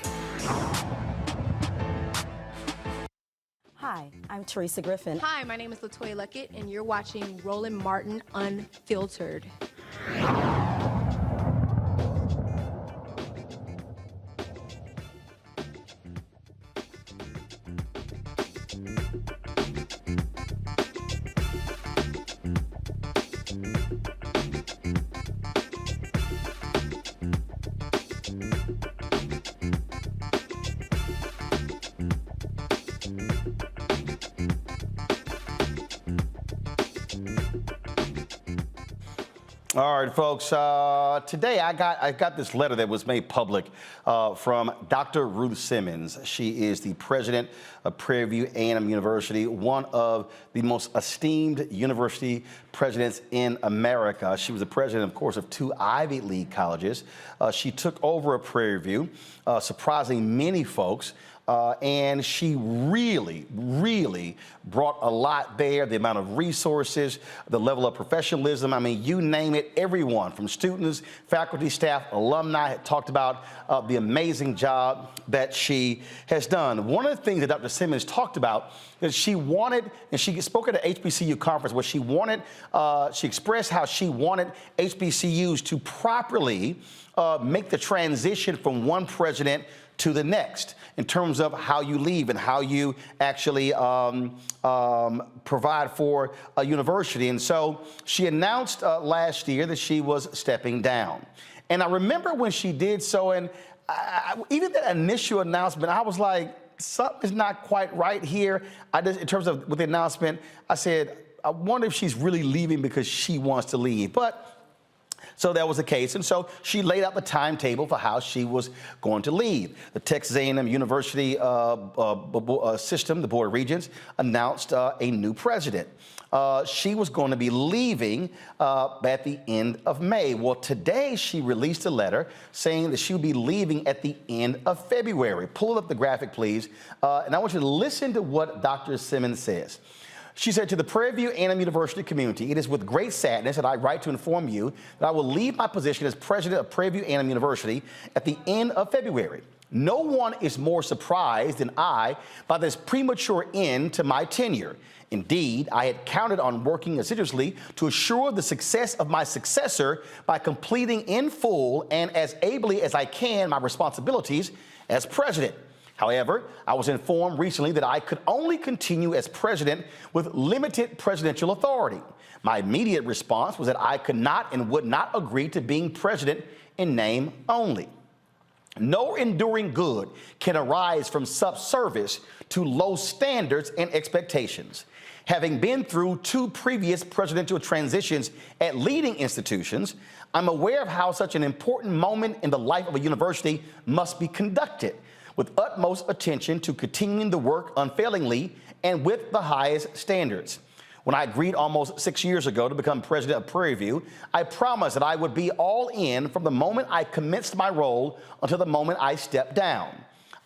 Hi, I'm Teresa Griffin. Hi, my name is LaToya Luckett, and you're watching Roland Martin Unfiltered. All right, folks. Today I got this letter that was made public from Dr. Ruth Simmons. She is the president of Prairie View A&M University, one of the most esteemed university presidents in America. She was the president, of course, of 2 Ivy League colleges. She took over at Prairie View, surprising many folks. And she really brought a lot there, the amount of resources, the level of professionalism. I mean, you name it, everyone from students, faculty, staff, alumni had talked about the amazing job that she has done. One of the things that Dr. Simmons talked about is she wanted, and she spoke at an HBCU conference where she wanted, she expressed how she wanted HBCUs to properly make the transition from one president to the next in terms of how you leave and how you actually provide for a university. And so she announced last year that she was stepping down. And I remember when she did so, and even that initial announcement, I was like, something's not quite right here. In terms of with the announcement, I said, I wonder if she's really leaving because she wants to leave. But so that was the case, and so she laid out the timetable for how she was going to leave. The Texas A&M University system, the Board of Regents, announced a new president. She was going to be leaving at the end of May. Well, today she released a letter saying that she would be leaving at the end of February. Pull up the graphic, please, and I want you to listen to what Dr. Simmons says. She said, to the Prairie View A&M University community, it is with great sadness that I write to inform you that I will leave my position as president of Prairie View A&M University at the end of February. No one is more surprised than I by this premature end to my tenure. Indeed, I had counted on working assiduously to assure the success of my successor by completing in full and as ably as I can my responsibilities as president. However, I was informed recently that I could only continue as president with limited presidential authority. My immediate response was that I could not and would not agree to being president in name only. No enduring good can arise from subservice to low standards and expectations. Having been through 2 previous presidential transitions at leading institutions, I'm aware of how such an important moment in the life of a university must be conducted, with utmost attention to continuing the work unfailingly and with the highest standards. When I agreed almost 6 years ago to become president of Prairie View, I promised that I would be all in from the moment I commenced my role until the moment I stepped down.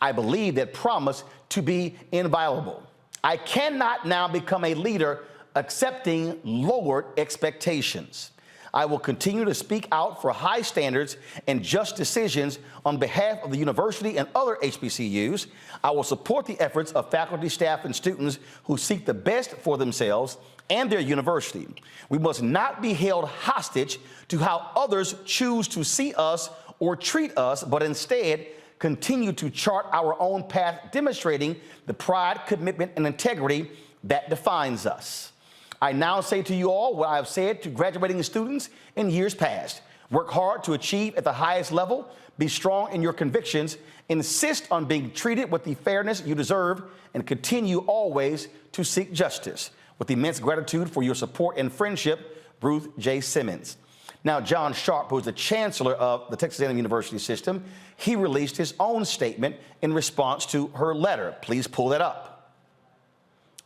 I believe that promise to be inviolable. I cannot now become a leader accepting lowered expectations. I will continue to speak out for high standards and just decisions on behalf of the university and other HBCUs. I will support the efforts of faculty, staff, and students who seek the best for themselves and their university. We must not be held hostage to how others choose to see us or treat us, but instead continue to chart our own path, demonstrating the pride, commitment, and integrity that defines us. I now say to you all what I have said to graduating students in years past. Work hard to achieve at the highest level, be strong in your convictions, insist on being treated with the fairness you deserve, and continue always to seek justice. With immense gratitude for your support and friendship, Ruth J. Simmons. Now, John Sharp, who is the chancellor of the Texas A&M University system, he released his own statement in response to her letter. Please pull that up.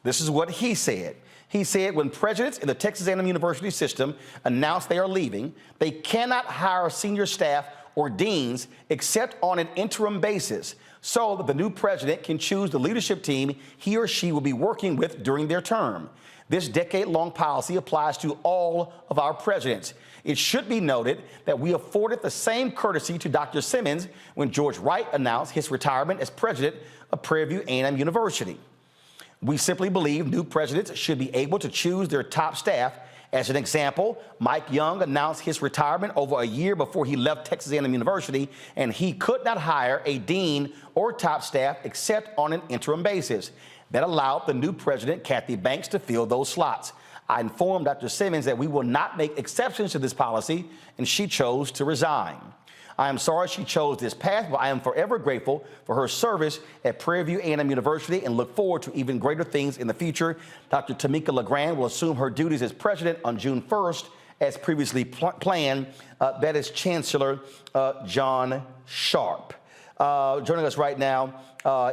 This is what he said. He said, when presidents in the Texas A&M University system announce they are leaving, they cannot hire senior staff or deans except on an interim basis so that the new president can choose the leadership team he or she will be working with during their term. This decade-long policy applies to all of our presidents. It should be noted that we afforded the same courtesy to Dr. Simmons when George Wright announced his retirement as president of Prairie View A&M University. We simply believe new presidents should be able to choose their top staff. As an example, Mike Young announced his retirement over a year before he left Texas A&M University, and he could not hire a dean or top staff except on an interim basis. That allowed the new president, Kathy Banks, to fill those slots. I informed Dr. Simmons that we will not make exceptions to this policy, and she chose to resign. I am sorry she chose this path, but I am forever grateful for her service at Prairie View A&M University and look forward to even greater things in the future. Dr. Tamika LeGrand will assume her duties as president on June 1st, as previously planned. That is Chancellor John Sharp. Joining us right now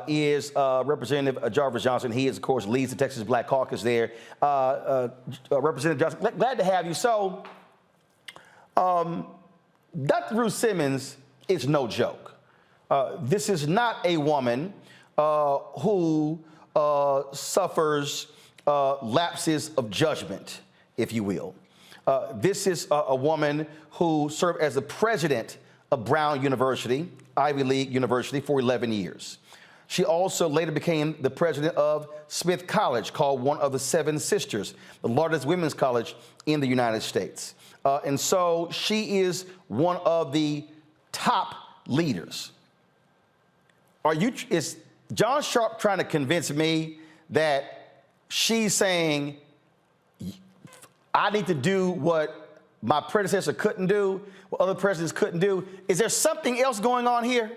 is Representative Jarvis Johnson. He, is, of course, leads the Texas Black Caucus there. Representative Johnson, glad to have you. So, Dr. Ruth Simmons is no joke. This is not a woman who suffers lapses of judgment, if you will. This is a woman who served as the president of Brown University, Ivy League University, for 11 years. She also later became the president of Smith College, called one of the Seven Sisters, the largest women's college in the United States. And so she is one of the top leaders. Is John Sharp trying to convince me that she's saying, I need to do what my predecessor couldn't do, what other presidents couldn't do? Is there something else going on here?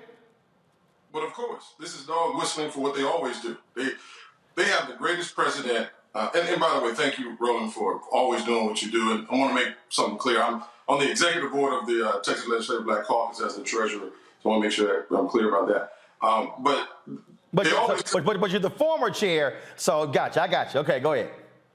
But of course, this is dog whistling for what they always do. They have the greatest president And by the way, thank you, Roland, for always doing what you do. And I want to make something clear. I'm on the executive board of the Texas Legislative Black Caucus as the treasurer, so I want to make sure that I'm clear about that. But you're the former chair, so I got you. Okay, go ahead.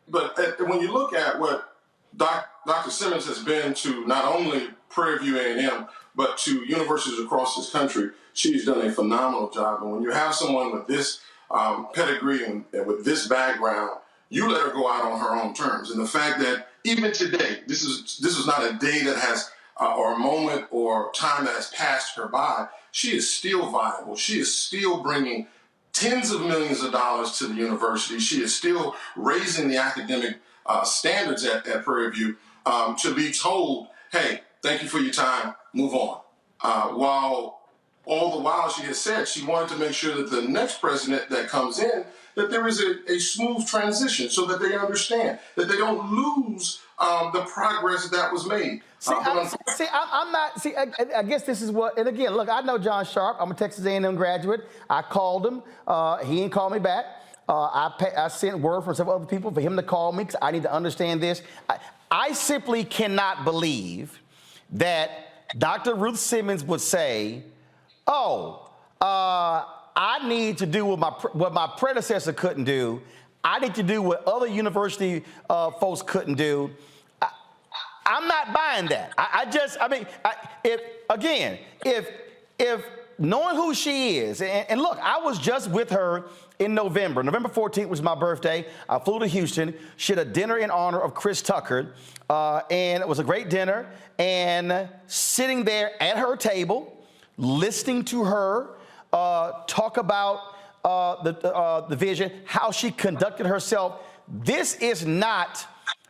But when you look at what Dr. Simmons has been to not only Prairie View A&M, but to universities across this country, she's done a phenomenal job. And when you have someone with this pedigree and with this background, you let her go out on her own terms. And the fact that even today, this is not a day that has or a moment or time that has passed her by. She is still viable. She is still bringing tens of millions of dollars to the university. She is still raising the academic standards at Prairie View to be told, hey, thank you for your time, move on. While all the while she has said she wanted to make sure that the next president that comes in, that there is a smooth transition so that they understand, that they don't lose the progress that was made. I guess this is what, and again, look, I know John Sharp. I'm a Texas A&M graduate. I called him. He didn't call me back. I sent word from several other people for him to call me because I need to understand this. I simply cannot believe that Dr. Ruth Simmons would say, I need to do what my predecessor couldn't do. I need to do what other university folks couldn't do. I'm not buying that. If knowing who she is, and look, I was just with her in November. November 14th was my birthday. I flew to Houston. She had a dinner in honor of Chris Tucker, and it was a great dinner. And sitting there at her table, listening to her talk about the vision, how she conducted herself. This is not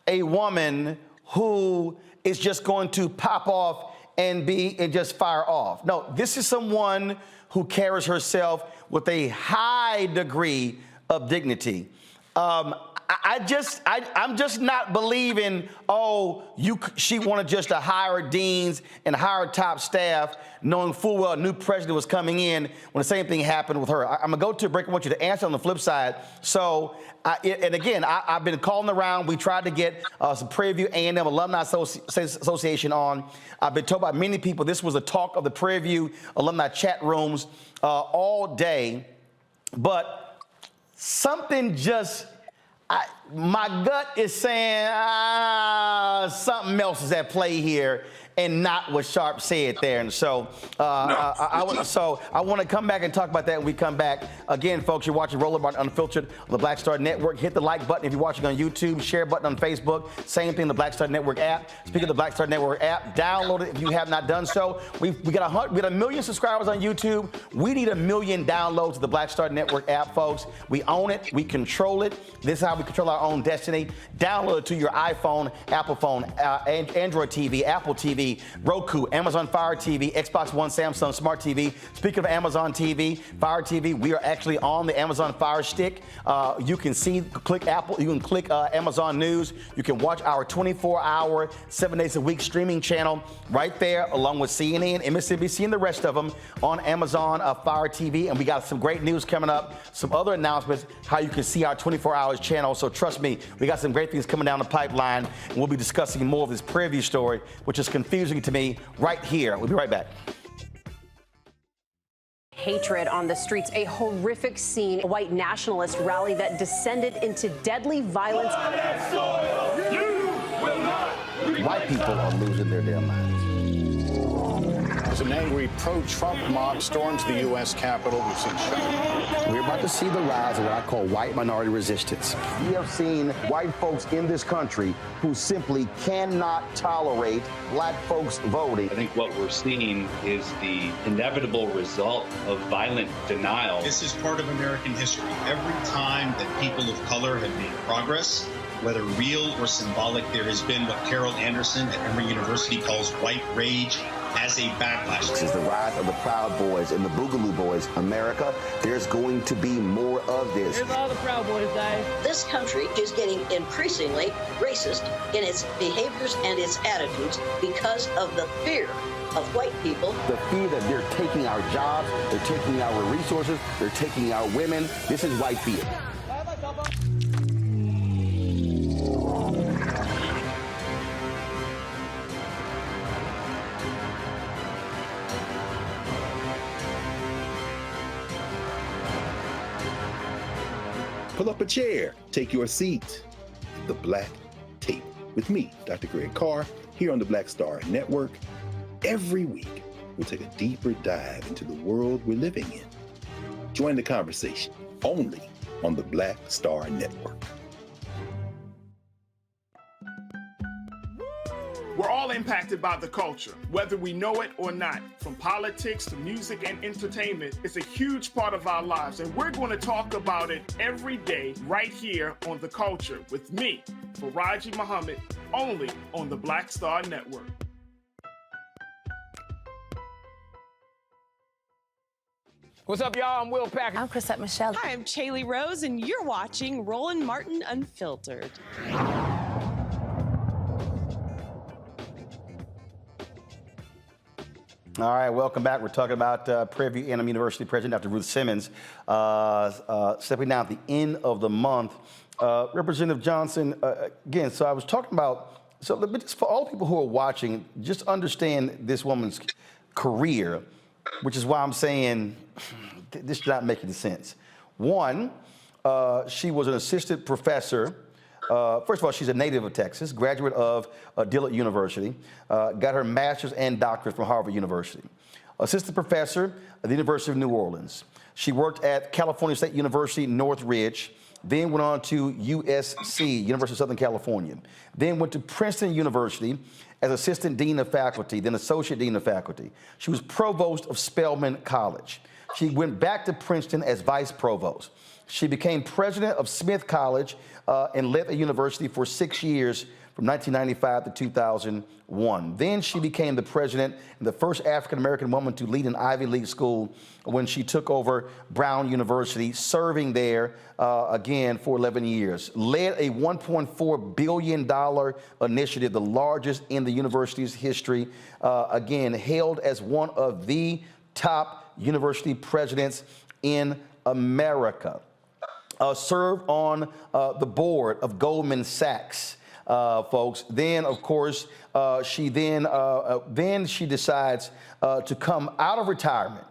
a woman who is just going to pop off and just fire off. No, this is someone who carries herself with a high degree of dignity. I'm just not believing, she wanted just to hire deans and hire top staff, knowing full well a new president was coming in when the same thing happened with her. I'm going to go to a break. I want you to answer on the flip side. So, I've been calling around. We tried to get some Prairie View A&M Alumni Association on. I've been told by many people this was a talk of the Prairie View alumni chat rooms all day. But something just... my gut is saying something else is at play here and not what Sharp said there. And so I want to come back and talk about that when we come back. Again, folks, you're watching Roland Martin Unfiltered on the Black Star Network. Hit the like button if you're watching on YouTube. Share button on Facebook. Same thing, the Black Star Network app. Speaking of the Black Star Network app, download it if you have not done so. We got 1 million subscribers on YouTube. We need 1 million downloads of the Black Star Network app, folks. We own it. We control it. This is how we control our own destiny. Download it to your iPhone, Apple phone, Android TV, Apple TV, Roku, Amazon Fire TV, Xbox One, Samsung Smart TV. Speaking of Amazon TV, Fire TV, we are actually on the Amazon Fire Stick. You can click Apple, you can click Amazon News. You can watch our 24-hour, 7 days a week streaming channel right there, along with CNN, MSNBC, and the rest of them on Amazon Fire TV. And we got some great news coming up, some other announcements, how you can see our 24-hour channel. So trust me, we got some great things coming down the pipeline, and we'll be discussing more of this Prairie View story, which is confusing to me right here. We'll be right back. Hatred on the streets, a horrific scene, a white nationalist rally that descended into deadly violence. White people are losing their damn minds. As an angry pro-Trump mob storms the U.S. Capitol, we've seen shooting. We're about to see the rise of what I call white minority resistance. We have seen white folks in this country who simply cannot tolerate black folks voting. I think what we're seeing is the inevitable result of violent denial. This is part of American history. Every time that people of color have made progress, whether real or symbolic, there has been what Carol Anderson at Emory University calls white rage as a backlash. This is the rise of the Proud Boys and the Boogaloo Boys. America, there's going to be more of this. Here's all the Proud Boys, guys. This country is getting increasingly racist in its behaviors and its attitudes because of the fear of white people. The fear that they're taking our jobs, they're taking our resources, they're taking our women. This is white fear. Pull up a chair, take your seat at the Black Table with me, Dr. Greg Carr, here on the Black Star Network. Every week, we'll take a deeper dive into the world we're living in. Join the conversation only on the Black Star Network. We're all impacted by the culture, whether we know it or not. From politics to music and entertainment, it's a huge part of our lives, and we're going to talk about it every day right here on The Culture with me, Faraji Muhammad, only on the Black Star Network. What's up, y'all? I'm Will Packer. I'm Chrisette Michelle. Hi, I'm Chaley Rose, and you're watching Roland Martin Unfiltered. All right, welcome back. We're talking about Prairie View A&M University President Dr. Ruth Simmons stepping down at the end of the month. Representative Johnson, again, so I was talking about, so just for all people who are watching, just understand this woman's career, which is why I'm saying this is not making sense. One, she was an assistant professor. First of all, she's a native of Texas, graduate of Dillard University, got her master's and doctorate from Harvard University. Assistant professor at the University of New Orleans. She worked at California State University, Northridge, then went on to USC, University of Southern California. Then went to Princeton University as assistant dean of faculty, then associate dean of faculty. She was provost of Spelman College. She went back to Princeton as vice provost. She became president of Smith College and led the university for 6 years from 1995 to 2001. Then she became the president and the first African-American woman to lead an Ivy League school when she took over Brown University, serving there again for 11 years. Led a $1.4 billion initiative, the largest in the university's history, again, hailed as one of the top university presidents in America. Served on the board of Goldman Sachs, folks. Then, of course, she decides to come out of retirement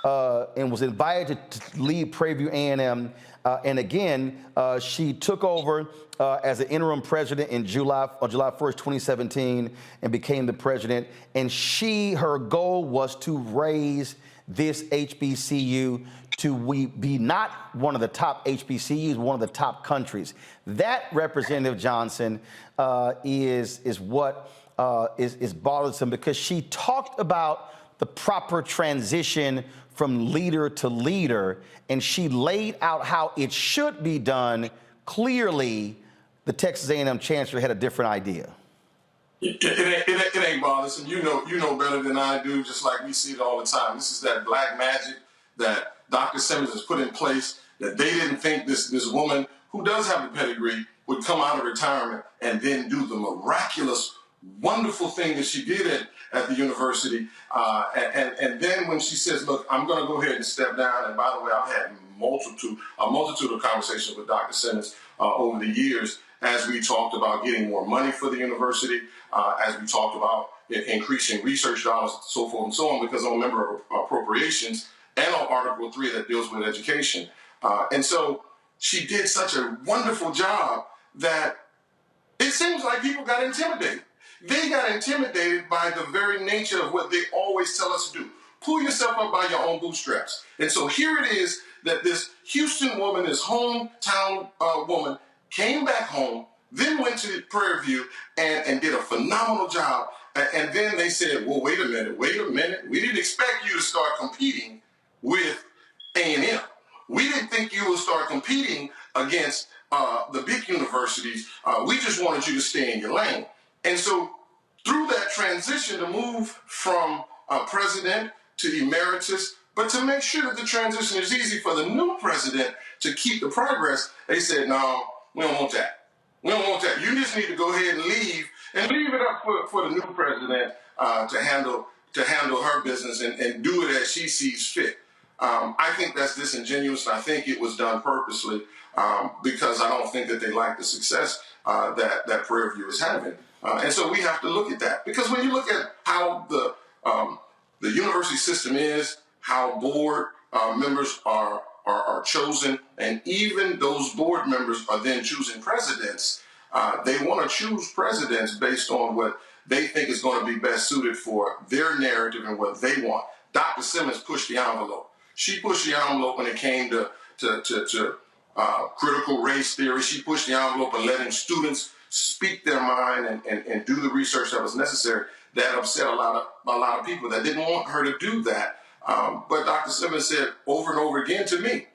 and was invited to lead Prairie View A&M. And again, she took over as the interim president on July 1st, 2017, and became the president. And her goal was to raise this HBCU to be not one of the top HBCUs, one of the top countries. That, Representative Johnson, is what is bothersome, because she talked about the proper transition from leader to leader, and she laid out how it should be done. Clearly, the Texas A&M Chancellor had a different idea. It ain't bothersome. You know better than I do, just like we see it all the time. This is that black magic that Dr. Simmons has put in place, that they didn't think this woman, who does have the pedigree, would come out of retirement and then do the miraculous, wonderful thing that she did at the university. And then when she says, look, I'm going to go ahead and step down, and by the way, I've had a multitude of conversations with Dr. Simmons over the years as we talked about getting more money for the university, as we talked about increasing research dollars, so forth and so on, because I'm a member of appropriations and on Article 3 that deals with education. And so she did such a wonderful job that it seems like people got intimidated. They got intimidated by the very nature of what they always tell us to do. Pull yourself up by your own bootstraps. And so here it is that this Houston woman, this hometown woman, came back home, then went to Prairie View and did a phenomenal job. And then they said, well, wait a minute. We didn't expect you to start competing with A&M. We didn't think you would start competing against the big universities. We just wanted you to stay in your lane. And so through that transition to move from president to emeritus, but to make sure that the transition is easy for the new president to keep the progress, they said, no, we don't want that. We don't want that. You just need to go ahead and leave it up for the new president to handle her business and do it as she sees fit. I think that's disingenuous, and I think it was done purposely because I don't think that they like the success that Prairie View is having. And so we have to look at that, because when you look at how the university system is, how board members are are chosen, and even those board members are then choosing presidents. They want to choose presidents based on what they think is going to be best suited for their narrative and what they want. Dr. Simmons pushed the envelope. She pushed the envelope when it came to critical race theory. She pushed the envelope and letting students speak their mind and do the research that was necessary. That upset a lot of people that didn't want her to do that. But Dr. Simmons said over and over again to me,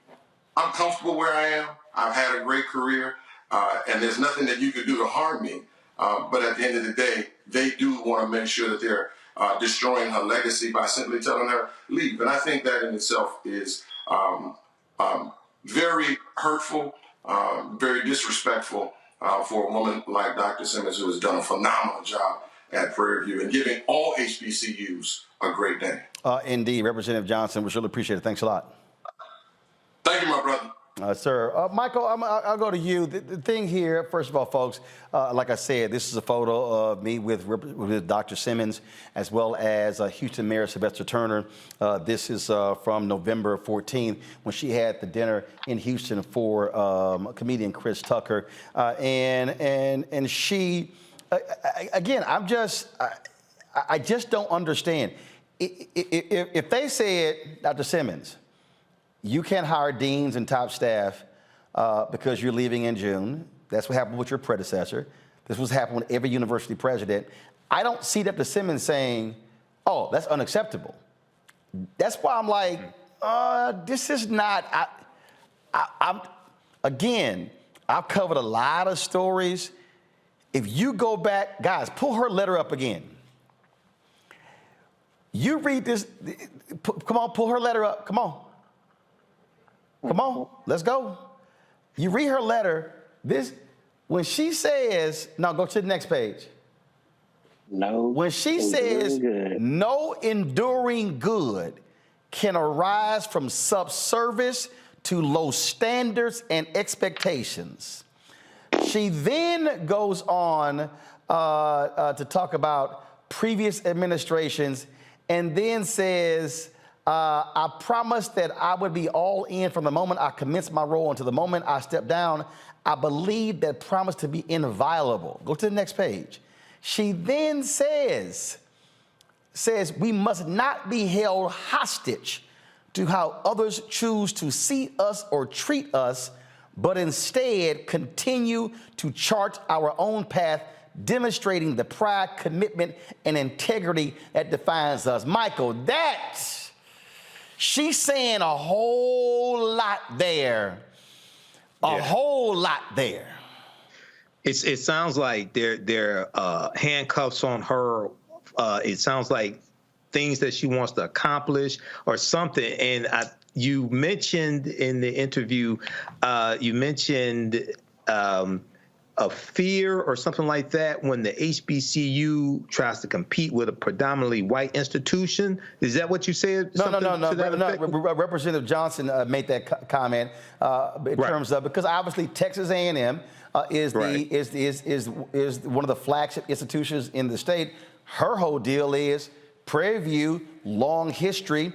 I'm comfortable where I am. I've had a great career, and there's nothing that you could do to harm me. But at the end of the day, they do want to make sure that they're destroying her legacy by simply telling her leave. And I think that in itself is very hurtful, very disrespectful for a woman like Dr. Simmons, who has done a phenomenal job at Prairie View and giving all HBCUs a great day. Indeed, Representative Johnson, we really appreciate it. Thanks a lot. Thank you, my brother. Sir. Michael, I'll go to you. The thing here, first of all, folks, like I said, this is a photo of me with Dr. Simmons, as well as Houston Mayor Sylvester Turner. This is from November 14th, when she had the dinner in Houston for comedian Chris Tucker. And she, again, I just don't understand. If they said, Dr. Simmons, you can't hire deans and top staff because you're leaving in June. That's what happened with your predecessor. This was happening with every university president. I don't see Dr. Simmons saying, oh, that's unacceptable. That's why I'm like, this is not, again, I've covered a lot of stories. If you go back, guys, pull her letter up again. You read this, come on, pull her letter up, come on. Come on, let's go. You read her letter. When she says, no, go to the next page. No. When she says, no enduring good can arise from subservice to low standards and expectations. She then goes on to talk about previous administrations and then says, I promised that I would be all in from the moment I commenced my role until the moment I stepped down. I believe that promise to be inviolable. Go to the next page. She then says we must not be held hostage to how others choose to see us or treat us, but instead continue to chart our own path, demonstrating the pride, commitment, and integrity that defines us. Michael, she's saying a whole lot there. A whole lot there. It sounds like they're handcuffs on her. It sounds like things that she wants to accomplish or something. And you mentioned in the interview, a fear or something like that when the HBCU tries to compete with a predominantly white institution. Is that what you said? No. Representative Johnson made that comment in terms of, because obviously Texas A&M is one of the flagship institutions in the state. Her whole deal is Prairie View, long history,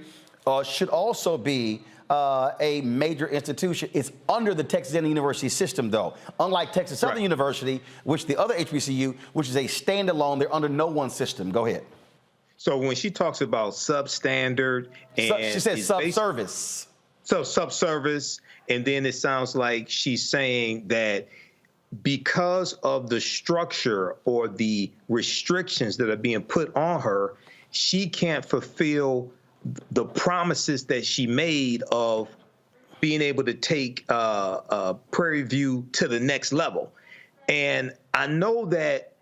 should also be a major institution. It's under the Texas A&M University system, though. Unlike Texas Southern University, which the other HBCU, which is a standalone, they're under no one system. Go ahead. So when she talks about substandard and she says subservice. So subservice, and then it sounds like she's saying that because of the structure or the restrictions that are being put on her, she can't fulfill the promises that she made of being able to take Prairie View to the next level. And I know that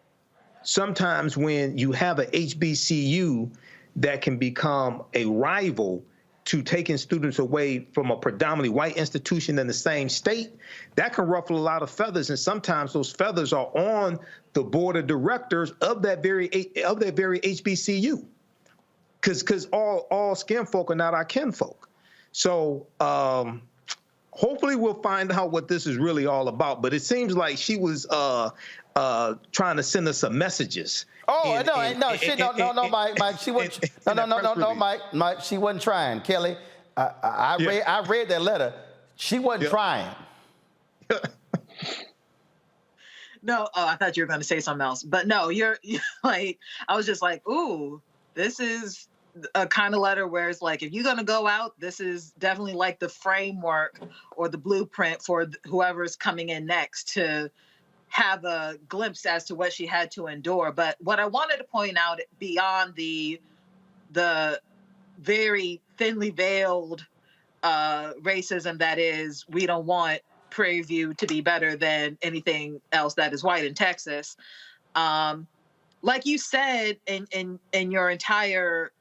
sometimes when you have a HBCU that can become a rival to taking students away from a predominantly white institution in the same state, that can ruffle a lot of feathers. And sometimes those feathers are on the board of directors of that very HBCU. Because all skin folk are not our kinfolk. So hopefully we'll find out what this is really all about. But it seems like she was trying to send us some messages. Oh, Mike, she wasn't. Mike, she wasn't trying. Kelly, I read that letter. She wasn't trying. No, oh, I thought you were going to say something else. But no, you're like, I was just like, ooh, this is a kind of letter where it's like, if you're going to go out, this is definitely like the framework or the blueprint for whoever's coming in next to have a glimpse as to what she had to endure. But what I wanted to point out beyond the very thinly veiled racism that is, we don't want Prairie View to be better than anything else that is white in Texas. Like you said in your entire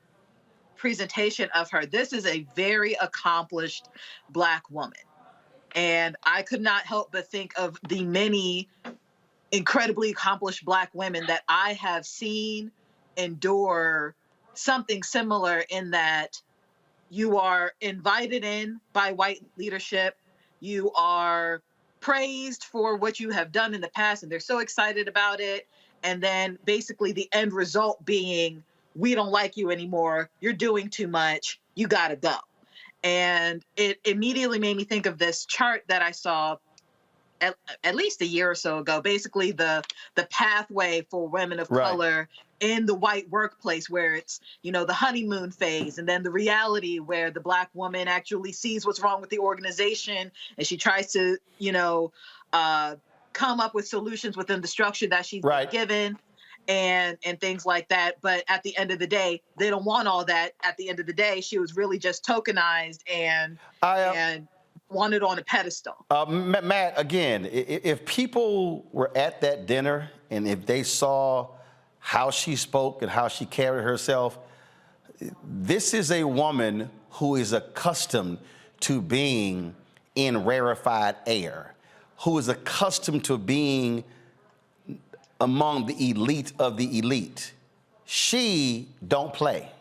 presentation of her, this is a very accomplished Black woman. And I could not help but think of the many incredibly accomplished Black women that I have seen endure something similar, in that you are invited in by white leadership. You are praised for what you have done in the past, and they're so excited about it. And then basically the end result being, we don't like you anymore. You're doing too much. You got to go. And it immediately made me think of this chart that I saw at least a year or so ago, basically the pathway for women of color in the white workplace, where it's, you know, the honeymoon phase, and then the reality where the Black woman actually sees what's wrong with the organization, and she tries to, you know, come up with solutions within the structure that she's been given, and things like that. But at the end of the day, they don't want all that. At the end of the day, she was really just tokenized and wanted on a pedestal. Matt, again, if people were at that dinner and if they saw how she spoke and how she carried herself, this is a woman who is accustomed to being in rarefied air, who is accustomed to being among the elite of the elite. She don't play.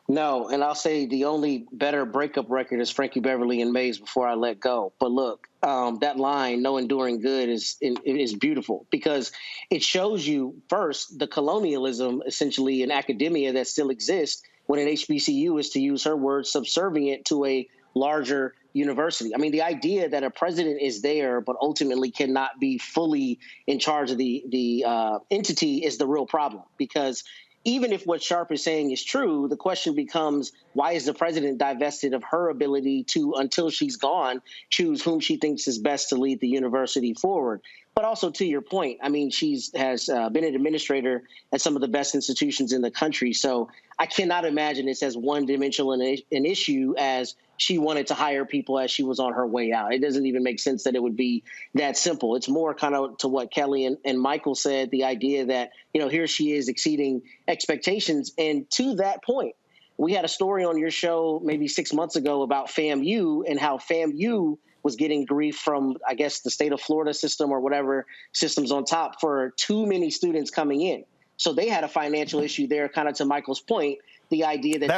No, and I'll say the only better breakup record is Frankie Beverly and Mays, Before I Let Go. But look, that line, no enduring good, is beautiful, because it shows you first the colonialism essentially in academia that still exists when an HBCU is, to use her words, subservient to a larger university. I mean, the idea that a president is there but ultimately cannot be fully in charge of the entity is the real problem, because even if what Sharp is saying is true, the question becomes, why is the president divested of her ability to, until she's gone, choose whom she thinks is best to lead the university forward? But also, to your point, I mean, has been an administrator at some of the best institutions in the country. So I cannot imagine it's as one-dimensional an issue as she wanted to hire people as she was on her way out. It doesn't even make sense that it would be that simple. It's more kind of to what Kelly and Michael said, the idea that, you know, here she is exceeding expectations. And to that point, we had a story on your show maybe 6 months ago about FAMU and how FAMU was getting grief from, I guess, the state of Florida system or whatever systems on top for too many students coming in. So they had a financial issue there, kind of to Michael's point, the idea that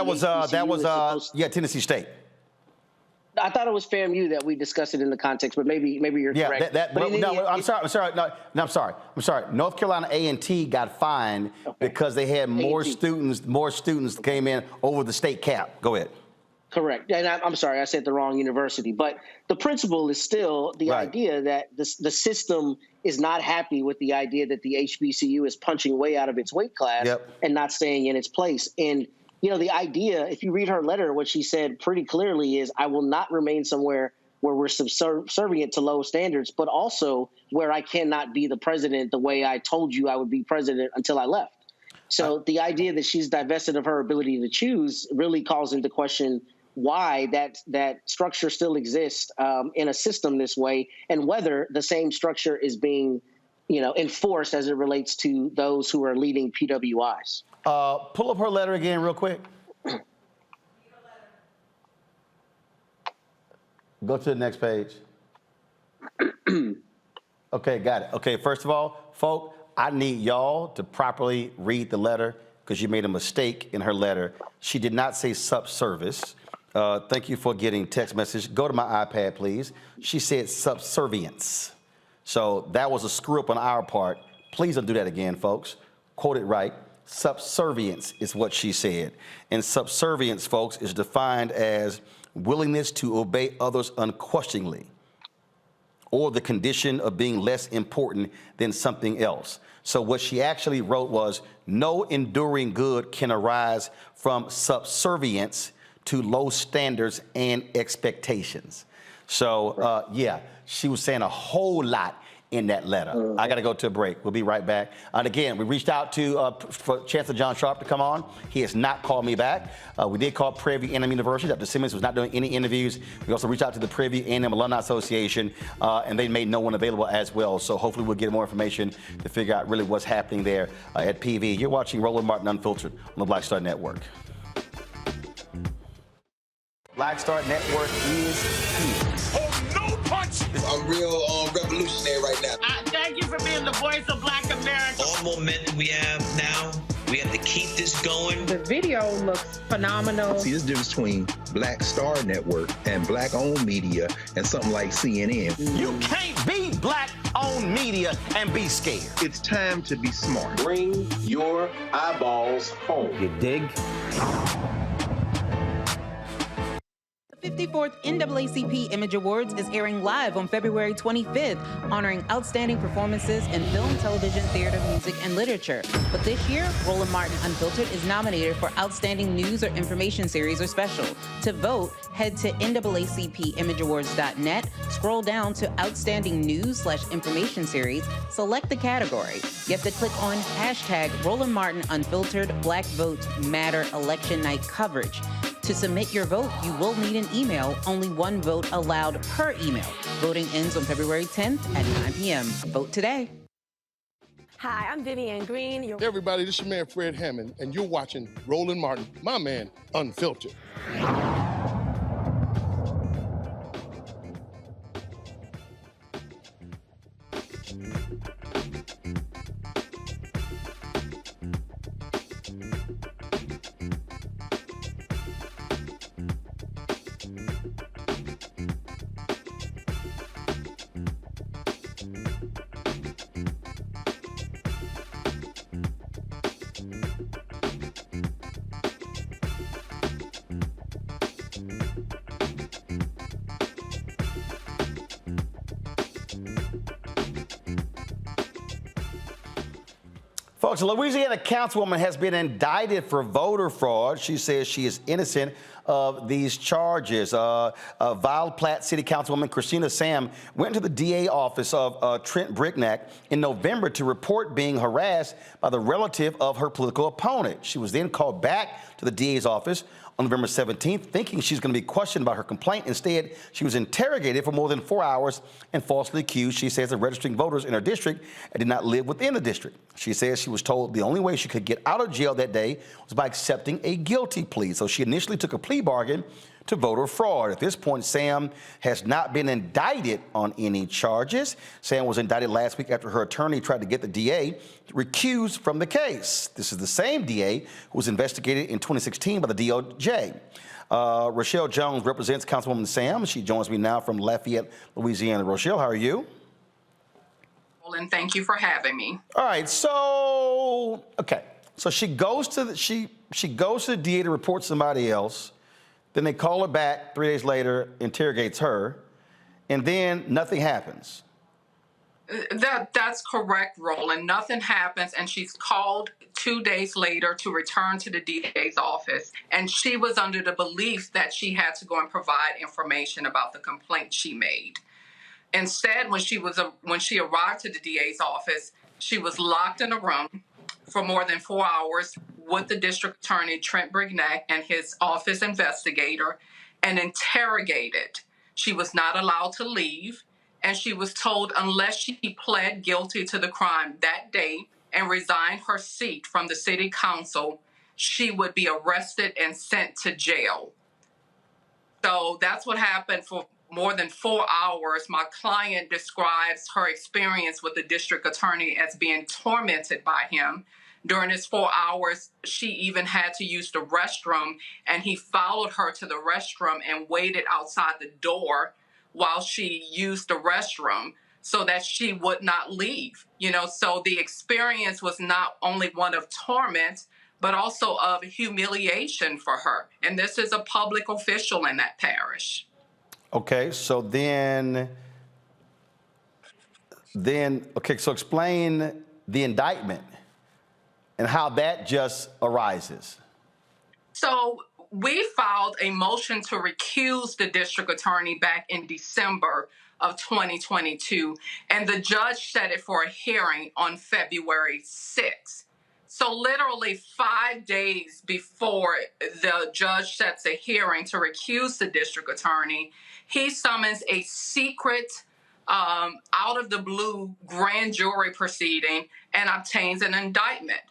Tennessee State. I thought it was FAMU that we discussed it in the context, but maybe you're correct. I'm sorry. North Carolina A&T got fined because they had more students came in over the state cap. Go ahead. Correct. And I'm sorry, I said the wrong university. But the principle is still the idea that the system is not happy with the idea that the HBCU is punching way out of its weight class and not staying in its place. And, you know, the idea, if you read her letter, what she said pretty clearly is, I will not remain somewhere where we're subservient to low standards, but also where I cannot be the president the way I told you I would be president until I left. So the idea that she's divested of her ability to choose really calls into question why that structure still exists in a system this way, and whether the same structure is being, you know, enforced as it relates to those who are leading PWIs. Pull up her letter again real quick. Go to the next page. Okay, got it. Okay, first of all, folk, I need y'all to properly read the letter because you made a mistake in her letter. She did not say subservice. Thank you for getting text message. Go to my iPad, please. She said subservience. So that was a screw up on our part. Please don't do that again, folks. Quote it right. Subservience is what she said. And subservience, folks, is defined as willingness to obey others unquestioningly, or the condition of being less important than something else. So what she actually wrote was, no enduring good can arise from subservience to low standards and expectations. So, yeah, she was saying a whole lot in that letter. I got to go to a break. We'll be right back. And again, we reached out to for Chancellor John Sharp to come on. He has not called me back. We did call Prairie View A&M University. Dr. Simmons was not doing any interviews. We also reached out to the Prairie View A&M Alumni Association, and they made no one available as well. So hopefully we'll get more information to figure out really what's happening there at PV. You're watching Roland Martin Unfiltered on the Black Star Network. Black Star Network is here. Oh, no punch! I'm real revolutionary right now. Thank you for being the voice of Black America. All momentum we have now, we have to keep this going. The video looks phenomenal. See, there's a difference between Black Star Network and Black-owned media and something like CNN. You can't be Black-owned media and be scared. It's time to be smart. Bring your eyeballs home. You dig? The 54th NAACP Image Awards is airing live on February 25th, honoring outstanding performances in film, television, theater, music, and literature. But this year, Roland Martin Unfiltered is nominated for Outstanding News or Information Series or Special. To vote, head to NAACPImageAwards.net, scroll down to Outstanding News/Information Series, select the category. You have to click on hashtag Roland Martin Unfiltered Black Votes Matter Election Night Coverage. To submit your vote, you will need an email. Only one vote allowed per email. Voting ends on February 10th at 9 p.m. Vote today. Hi, I'm Vivian Green. Hey everybody, this is your man Fred Hammond, and you're watching Roland Martin, my man, Unfiltered. Folks, a Louisiana councilwoman has been indicted for voter fraud. She says she is innocent of these charges. Platte City Councilwoman Christina Sam went to the DA office of Trent Brignac in November to report being harassed by the relative of her political opponent. She was then called back to the DA's office on November 17th, thinking she's going to be questioned about her complaint. Instead, she was interrogated for more than 4 hours and falsely accused, she says, of registering voters in her district and did not live within the district. She says she was told the only way she could get out of jail that day was by accepting a guilty plea. So she initially took a plea bargain to voter fraud. At this point, Sam has not been indicted on any charges. Sam was indicted last week after her attorney tried to get the DA recused from the case. This is the same DA who was investigated in 2016 by the DOJ. Rochelle Jones represents Councilwoman Sam. She joins me now from Lafayette, Louisiana. Rochelle, how are you? And thank you for having me. All right, so she goes to the DA to report somebody else. Then they call her back 3 days later, interrogates her, and then nothing happens. That's correct, Roland. Nothing happens, and she's called 2 days later to return to the DA's office, and she was under the belief that she had to go and provide information about the complaint she made. Instead, when she arrived to the DA's office, she was locked in a room for more than 4 hours with the district attorney, Trent Brignac, and his office investigator, and interrogated. She was not allowed to leave, and she was told unless she pled guilty to the crime that day and resigned her seat from the city council, she would be arrested and sent to jail. So that's what happened for more than 4 hours. My client describes her experience with the district attorney as being tormented by him. During his 4 hours, she even had to use the restroom, and he followed her to the restroom and waited outside the door while she used the restroom so that she would not leave. So the experience was not only one of torment, but also of humiliation for her. And this is a public official in that parish. Okay, so then, okay, so explain the indictment and how that just arises. So we filed a motion to recuse the district attorney back in December of 2022, and the judge set it for a hearing on February 6th. So literally 5 days before the judge sets a hearing to recuse the district attorney, he summons a secret, out of the blue grand jury proceeding and obtains an indictment.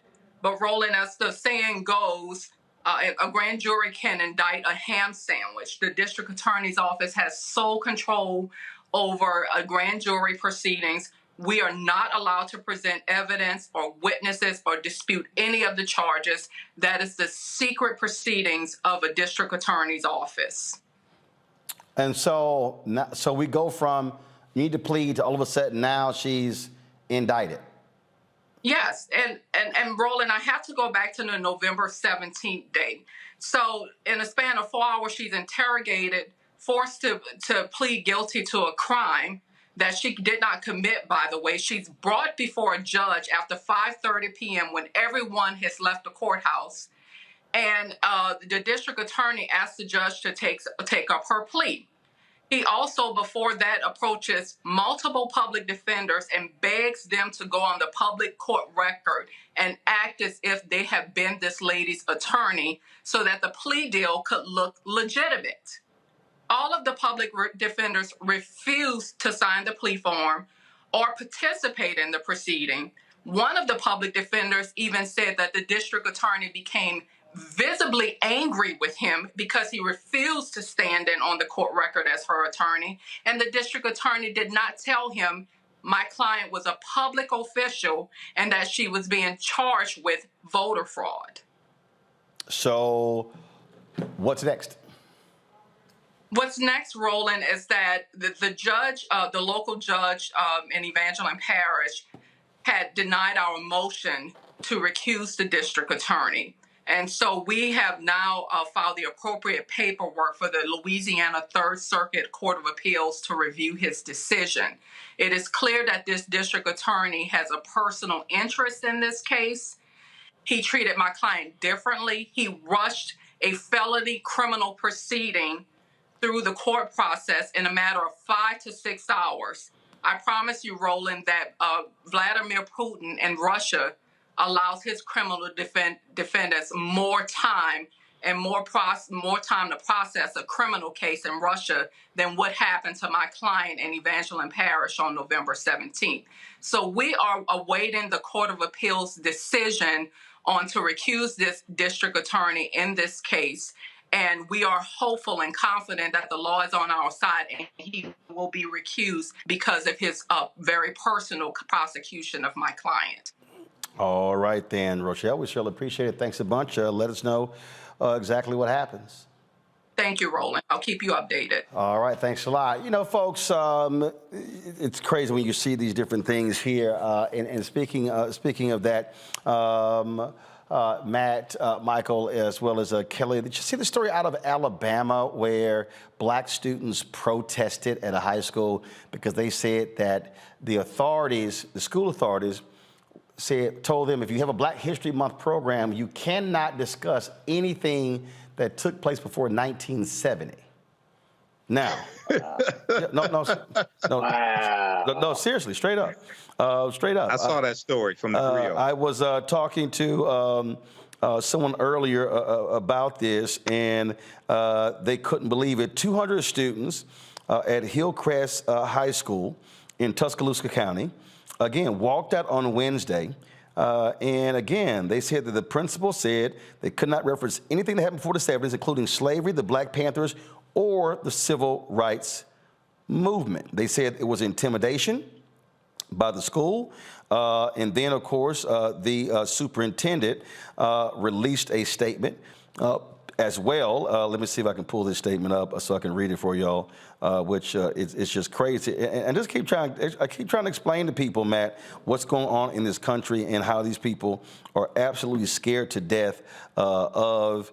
But Roland, as the saying goes, a grand jury can indict a ham sandwich. The district attorney's office has sole control over a grand jury proceedings. We are not allowed to present evidence or witnesses or dispute any of the charges. That is the secret proceedings of a district attorney's office. And so we go from you need to plead to all of a sudden now she's indicted. Yes, and Roland, I have to go back to the November 17th date. So in a span of 4 hours, she's interrogated, forced to plead guilty to a crime that she did not commit, by the way. She's brought before a judge after 5:30 p.m. when everyone has left the courthouse. And the district attorney asked the judge to take up her plea. He also, before that, approaches multiple public defenders and begs them to go on the public court record and act as if they have been this lady's attorney so that the plea deal could look legitimate. All of the public defenders refused to sign the plea form or participate in the proceeding. One of the public defenders even said that the district attorney became visibly angry with him because he refused to stand in on the court record as her attorney. And the district attorney did not tell him my client was a public official and that she was being charged with voter fraud. So what's next? What's next, Roland, is that the judge, the local judge in Evangeline Parish had denied our motion to recuse the district attorney. And so we have now filed the appropriate paperwork for the Louisiana Third Circuit Court of Appeals to review his decision. It is clear that this district attorney has a personal interest in this case. He treated my client differently. He rushed a felony criminal proceeding through the court process in a matter of 5 to 6 hours. I promise you, Roland, that Vladimir Putin in Russia allows his criminal defendants more time and more time to process a criminal case in Russia than what happened to my client in Evangeline Parish on November 17th. So we are awaiting the Court of Appeals decision on to recuse this district attorney in this case. And we are hopeful and confident that the law is on our side and he will be recused because of his very personal prosecution of my client. All right, then, Rochelle, we surely appreciate it. Thanks a bunch. Let us know exactly what happens. Thank you, Roland. I'll keep you updated. All right, thanks a lot. You know, folks, it's crazy when you see these different things here. And speaking of that, Matt, Michael, as well as Kelly, did you see the story out of Alabama where black students protested at a high school because they said that the authorities, the school authorities, told them if you have a Black History Month program, you cannot discuss anything that took place before 1970. Now, no, seriously, straight up. I saw that story from the Rio. I was talking to someone earlier about this, and they couldn't believe it. 200 students at Hillcrest High School in Tuscaloosa County, again, walked out on Wednesday. And again, they said that the principal said they could not reference anything that happened before the 70s, including slavery, the Black Panthers, or the civil rights movement. They said it was intimidation by the school. And then, of course, the superintendent released a statement as well. Let me see if I can pull this statement up so I can read it for y'all, which it's just crazy. And just I keep trying to explain to people, Matt, what's going on in this country and how these people are absolutely scared to death of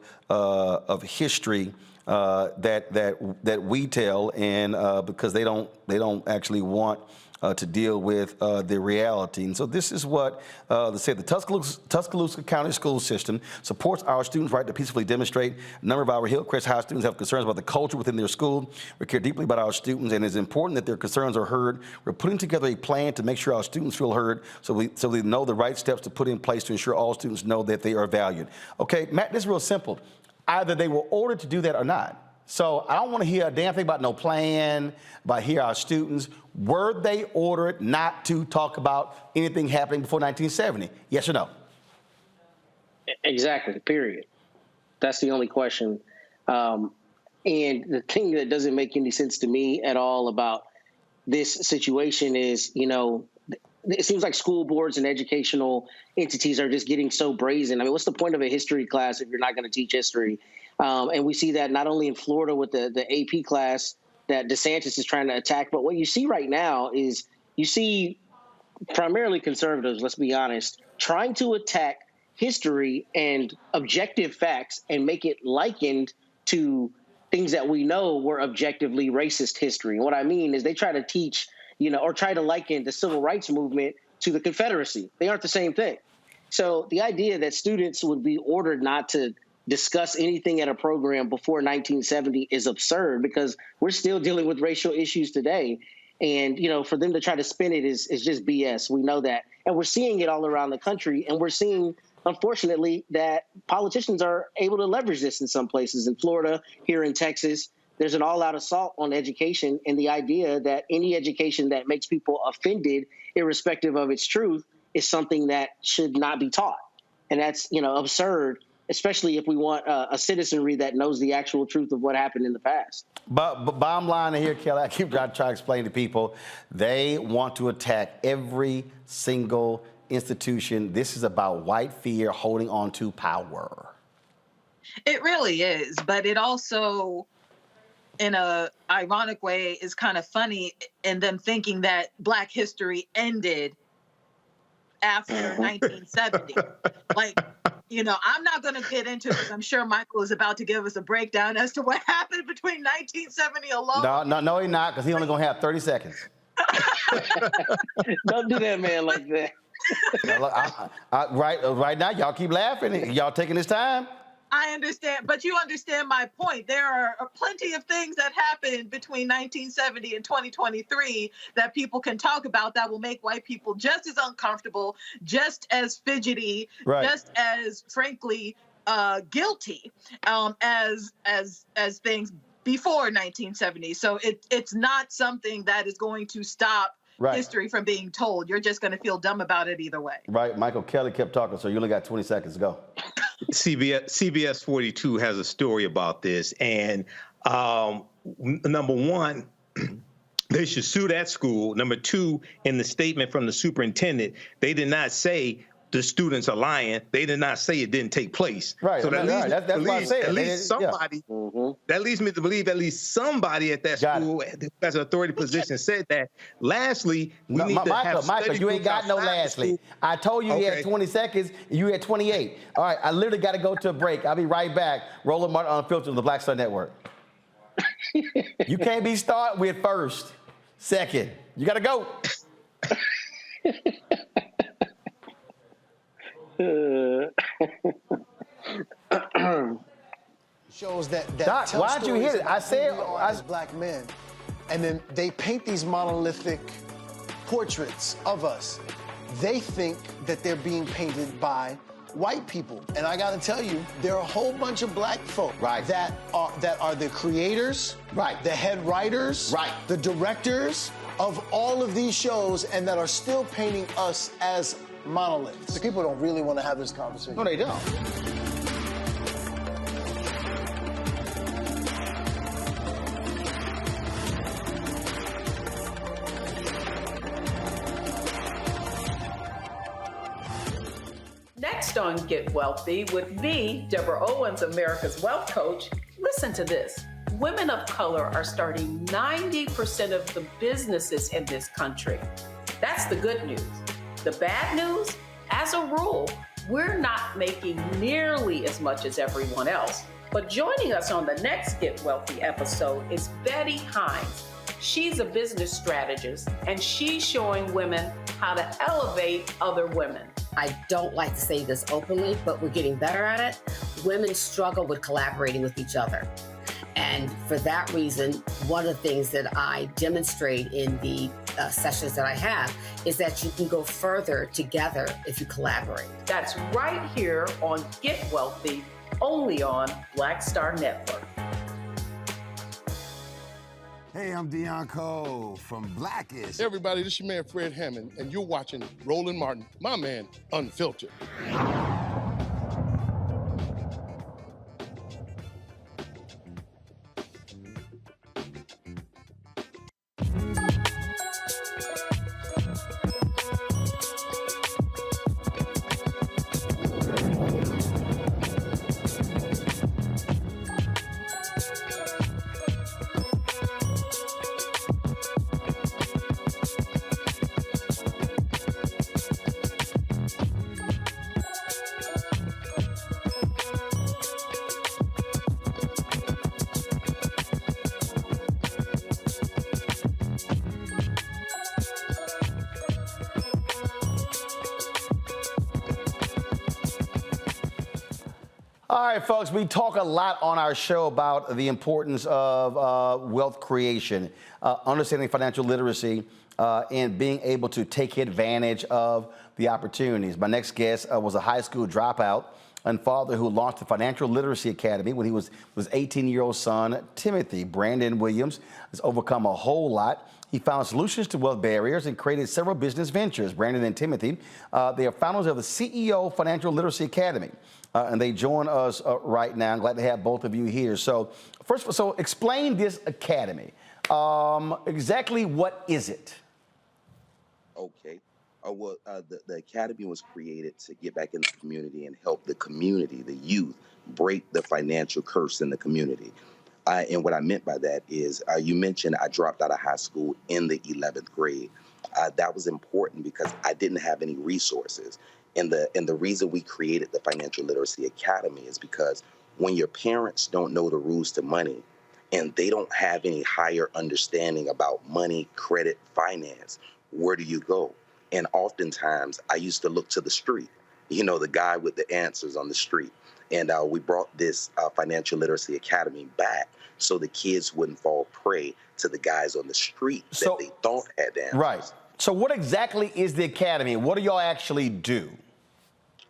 history that we tell, and because they don't actually want to deal with the reality. And so this is what the Tuscaloosa County School System supports our students' right to peacefully demonstrate. A number of our Hillcrest High students have concerns about the culture within their school. We care deeply about our students, and it's important that their concerns are heard. We're putting together a plan to make sure our students feel heard, so we know the right steps to put in place to ensure all students know that they are valued. Okay, Matt, this is real simple. Either they were ordered to do that or not. So I don't want to hear a damn thing about no plan, about here our students. Were they ordered not to talk about anything happening before 1970? Yes or no? Exactly, period. That's the only question. And the thing that doesn't make any sense to me at all about this situation is, it seems like school boards and educational entities are just getting so brazen. I mean, what's the point of a history class if you're not going to teach history? And we see that not only in Florida with the AP class that DeSantis is trying to attack, but what you see right now is you see primarily conservatives, let's be honest, trying to attack history and objective facts and make it likened to things that we know were objectively racist history. And what I mean is they try to teach, or try to liken the civil rights movement to the Confederacy. They aren't the same thing. So the idea that students would be ordered not to discuss anything at a program before 1970 is absurd, because we're still dealing with racial issues today. And, for them to try to spin it is just BS. We know that. And we're seeing it all around the country. And we're seeing, unfortunately, that politicians are able to leverage this in some places. In Florida, here in Texas, there's an all-out assault on education, and the idea that any education that makes people offended, irrespective of its truth, is something that should not be taught. And that's, absurd, especially if we want a citizenry that knows the actual truth of what happened in the past. But bottom line here, Kelly, I keep trying to explain to people, they want to attack every single institution. This is about white fear holding on to power. It really is, but it also, in a ironic way, is kind of funny in them thinking that Black history ended after 1970. I'm not going to get into it because I'm sure Michael is about to give us a breakdown as to what happened between 1970 alone. No, he's not, because he's only going to have 30 seconds. Don't do that, man, like that. Right now, y'all keep laughing. Y'all taking this time. I understand, but you understand my point. There are plenty of things that happened between 1970 and 2023 that people can talk about that will make white people just as uncomfortable, just as fidgety, just as, frankly, guilty as things before 1970. So it's not something that is going to stop history from being told. You're just going to feel dumb about it either way. Right. Michael Kelly kept talking, so you only got 20 seconds to go. CBS 42 has a story about this, and number one, they should sue that school. Number two, in the statement from the superintendent, they did not say the students are lying. They did not say it didn't take place. Right. So that leads me to believe at least somebody at that school has an authority position said that. Lastly, we need to have Michael, you ain't got no lastly. I told you you had 20 seconds. You had 28. All right, I literally got to go to a break. I'll be right back. Roland Martin Unfiltered on the Black Star Network. You can't be starting with first, second. You got to go. Shows that Doc, why'd you hit it? I said as black men, and then they paint these monolithic portraits of us. They think that they're being painted by white people, and I got to tell you, there are a whole bunch of black folk that are the creators, the head writers, the directors of all of these shows, and that are still painting us as monoliths. The people don't really want to have this conversation. No, they don't. Next Next on Get Wealthy with me, Deborah Owens, America's Wealth Coach. Listen to this. Women of color are starting 90% of the businesses in this country. That's the good news. The bad news, as a rule, we're not making nearly as much as everyone else. But joining us on the next Get Wealthy episode is Betty Hines. She's a business strategist, and she's showing women how to elevate other women. I don't like to say this openly, but we're getting better at it. Women struggle with collaborating with each other. And for that reason, one of the things that I demonstrate in the sessions that I have is that you can go further together if you collaborate. That's right here on Get Wealthy, only on Black Star Network. Hey, I'm Deion Cole from Blackish. Hey everybody, this is your man Fred Hammond, and you're watching Roland Martin, my man, Unfiltered. All right, folks, we talk a lot on our show about the importance of wealth creation, understanding financial literacy, and being able to take advantage of the opportunities. My next guest was a high school dropout and father who launched the Financial Literacy Academy when he was 18-year-old son, Timothy. Brandon Williams has overcome a whole lot. He found solutions to wealth barriers and created several business ventures. Brandon and Timothy, they are founders of the CEO Financial Literacy Academy. And they join us right now. I'm glad to have both of you here. So first of all, so explain this academy. Exactly what is it? Okay. The academy was created to get back in the community and help the community, the youth, break the financial curse in the community. And what I meant by that is, you mentioned I dropped out of high school in the 11th grade. That was important because I didn't have any resources. And the reason we created the Financial Literacy Academy is because when your parents don't know the rules to money and they don't have any higher understanding about money, credit, finance, where do you go? And oftentimes I used to look to the street, you know, the guy with the answers on the street. And we brought this Financial Literacy Academy back so the kids wouldn't fall prey to the guys on the street that they thought had the answers. Right. So what exactly is the academy? What do y'all actually do?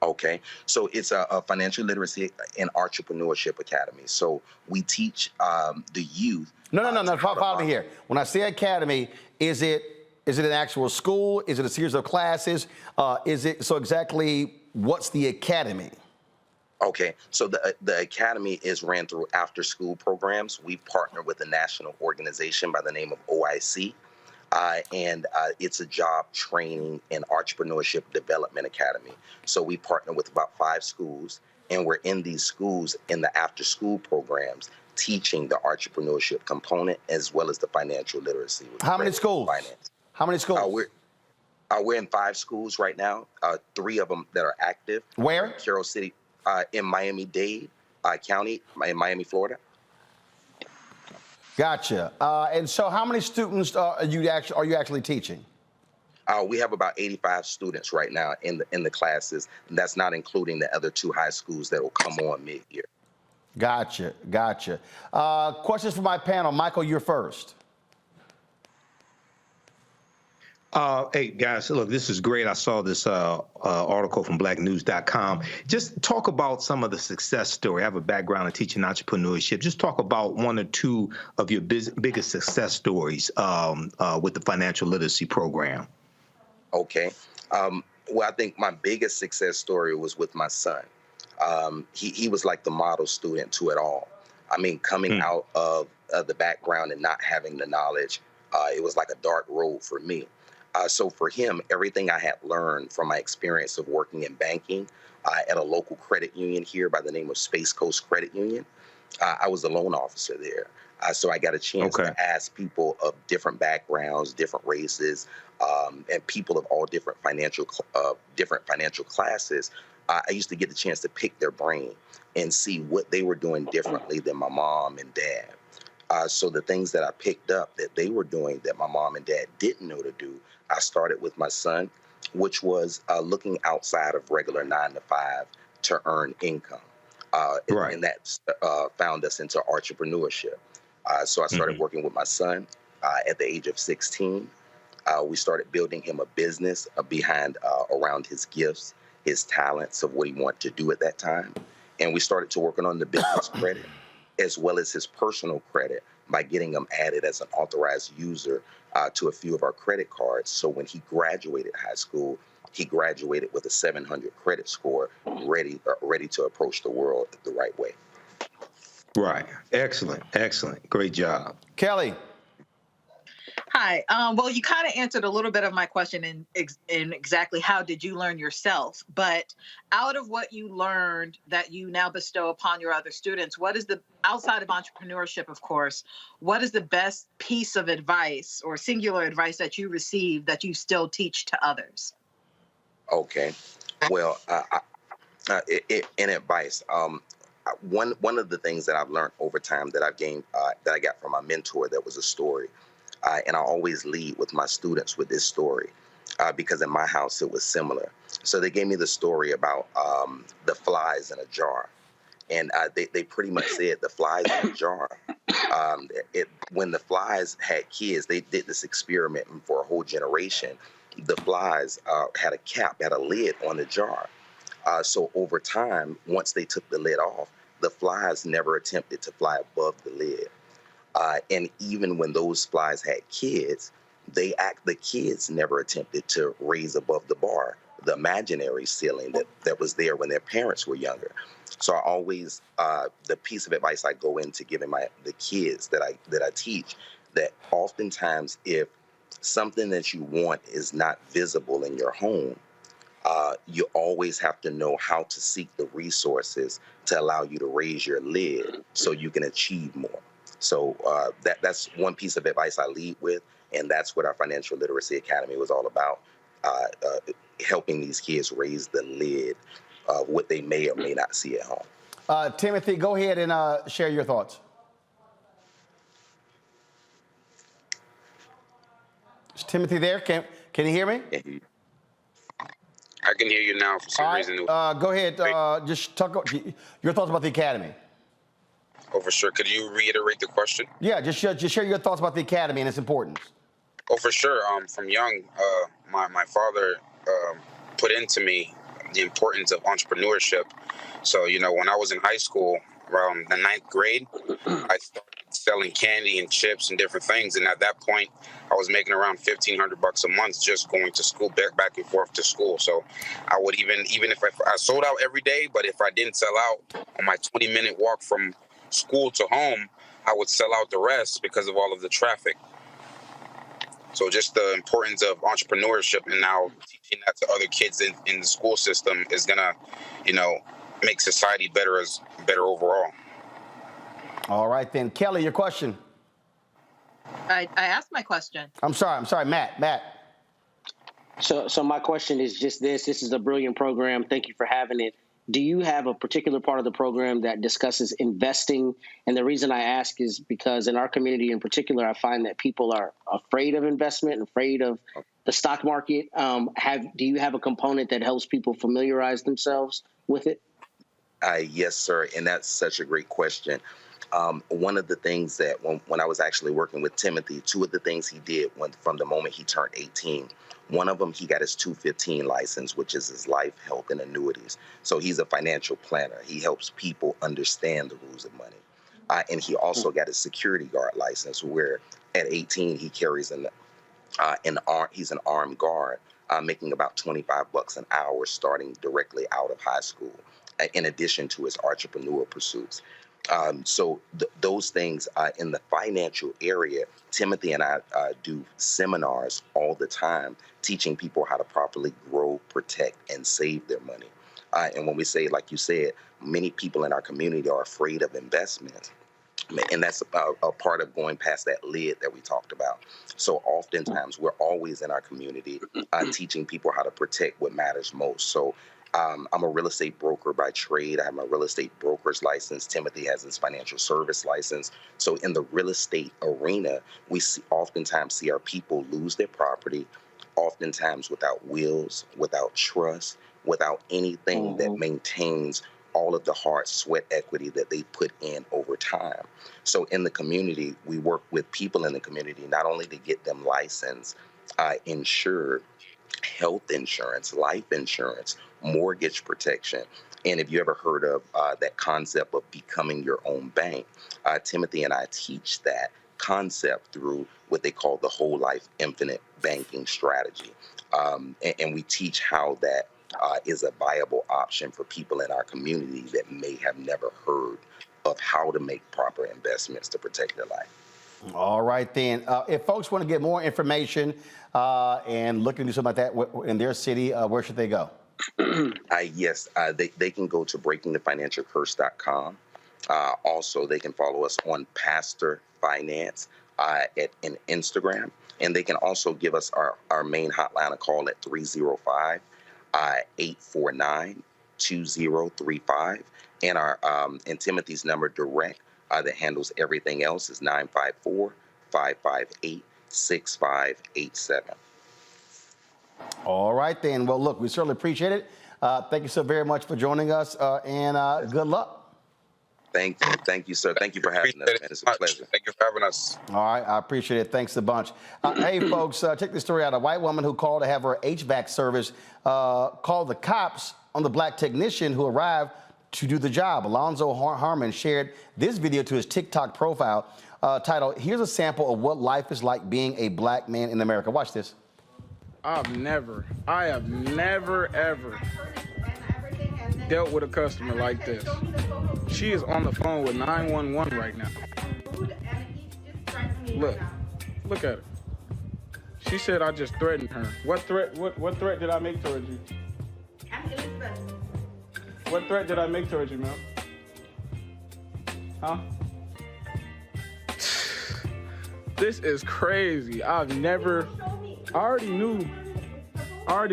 Okay, so it's a financial literacy and entrepreneurship academy. So we teach the youth. No. Follow me here. When I say academy, is it an actual school? Is it a series of classes? Exactly what's the academy? Okay, so the academy is ran through after-school programs. We partner with a national organization by the name of OIC. And it's a job training and entrepreneurship development academy. So we partner with about 5 schools, and we're in these schools in the after-school programs teaching the entrepreneurship component as well as the financial literacy. How many schools? Finance. How many schools? We're in 5 schools right now, 3 of them that are active. Where? Carroll City, in Miami-Dade County, in Miami, Florida. Gotcha. And so how many students are you actually teaching? We have about 85 students right now in the classes. And that's not including the other 2 high schools that will come on mid-year. Gotcha. Questions for my panel. Michael, you're first. Hey, guys, look, this is great. I saw this article from blacknews.com. Just talk about some of the success story. I have a background in teaching entrepreneurship. Just talk about 1 or 2 of your biggest success stories with the financial literacy program. Okay. Well, I think my biggest success story was with my son. He was like the model student to it all. I mean, coming out of the background and not having the knowledge, it was like a dark road for me. So for him, everything I had learned from my experience of working in banking at a local credit union here by the name of Space Coast Credit Union, I was a loan officer there. So I got a chance to ask people of different backgrounds, different races, and people of all different financial classes. I used to get the chance to pick their brain and see what they were doing differently than my mom and dad. So the things that I picked up that they were doing that my mom and dad didn't know to do, I started with my son, which was looking outside of regular 9 to 5 to earn income. And that found us into entrepreneurship. So I started working with my son at the age of 16. We started building him a business around his gifts, his talents of what he wanted to do at that time. And we started to work on the business credit as well as his personal credit by getting him added as an authorized user to a few of our credit cards. So when he graduated high school, he graduated with a 700 credit score, ready to approach the world the right way. Right. Excellent. Excellent. Great job. Kelly. Hi. Well, you kind of answered a little bit of my question in exactly how did you learn yourself, but out of what you learned that you now bestow upon your other students, what is outside of entrepreneurship, of course, what is the best piece of advice or singular advice that you received that you still teach to others? Okay. Well, in advice, one of the things that I've learned over time that I've gained, that I got from my mentor, that was a story. And I always lead with my students with this story because in my house it was similar. So they gave me the story about the flies in a jar. And they pretty much said the flies in a jar. When the flies had kids, they did this experiment for a whole generation. The flies had a lid on the jar. So over time, once they took the lid off, the flies never attempted to fly above the lid. And even when those flies had kids, the kids never attempted to raise above the bar, the imaginary ceiling that was there when their parents were younger. So I always, the piece of advice I go into giving the kids that I teach, that oftentimes if something that you want is not visible in your home, you always have to know how to seek the resources to allow you to raise your lid so you can achieve more. So that's one piece of advice I lead with, and that's what our Financial Literacy Academy was all about, helping these kids raise the lid of what they may or may not see at home. Timothy, go ahead and share your thoughts. Is Timothy there? Can you hear me? I can hear you now for some reason. Go ahead. Just talk your thoughts about the academy. Oh, for sure. Could you reiterate the question? Yeah, just share your thoughts about the academy and its importance. Oh, for sure. From young, my father put into me the importance of entrepreneurship. So, when I was in high school, around the 9th grade, I started selling candy and chips and different things. And at that point, I was making around $1,500 a month just going to school, back and forth to school. So I would even if I sold out every day, but if I didn't sell out on my 20-minute walk from school to home, I would sell out the rest because of all of the traffic. So just the importance of entrepreneurship, and now teaching that to other kids in the school system is gonna, make society better overall. All right then, Kelly, your question. I asked my question. I'm sorry, Matt. So my question is just this. This is a brilliant program. Thank you for having it. Do you have a particular part of the program that discusses investing? And the reason I ask is because in our community in particular, I find that people are afraid of investment and afraid of the stock market. Do you have a component that helps people familiarize themselves with it? Yes, sir. And that's such a great question. One of the things that when I was actually working with Timothy, two of the things he did from the moment he turned 18, one of them, he got his 215 license, which is his life, health, and annuities. So he's a financial planner. He helps people understand the rules of money. And he also got his security guard license, where at 18, he carries he's an armed guard, making about $25 an hour starting directly out of high school, in addition to his entrepreneurial pursuits. So those things in the financial area, Timothy and I do seminars all the time, teaching people how to properly grow, protect, and save their money. And when we say, like you said, many people in our community are afraid of investments. And that's a part of going past that lid that we talked about. So oftentimes we're always in our community teaching people how to protect what matters most. So I'm a real estate broker by trade. I have my real estate broker's license. Timothy has his financial service license. So in the real estate arena, we oftentimes see our people lose their property, oftentimes without wills, without trust, without anything that maintains all of the hard sweat equity that they put in over time. So in the community, we work with people in the community, not only to get them licensed, insured, health insurance, life insurance, mortgage protection. And if you ever heard of that concept of becoming your own bank, Timothy and I teach that concept through what they call the whole life infinite banking strategy. And we teach how that is a viable option for people in our community that may have never heard of how to make proper investments to protect their life. All right, then. If folks want to get more information and looking to do something like that in their city, where should they go? Yes, they can go to breakingthefinancialcurse.com. Also, they can follow us on Pastor Finance in Instagram. And they can also give us our main hotline a call at 305-849-2035. And our and Timothy's number direct that handles everything else is 954-558-6587. All right, then. Well, look, we certainly appreciate it. Thank you so very much for joining us, and good luck. Thank you, sir. Thank you for having us, man. It's a pleasure. Thank you for having us. All right, I appreciate it. Thanks a bunch. Hey, folks, check this story out. A white woman who called to have her HVAC service called the cops on the black technician who arrived to do the job. Alonzo Harmon shared this video to his TikTok profile titled, "Here's a sample of what life is like being a black man in America." Watch this. I have never, ever dealt with a customer like this. She is on the phone with 911 right now. Look at her. She said I just threatened her. What threat did I make towards you? What threat did I make towards you, ma'am? Huh? This is crazy. I already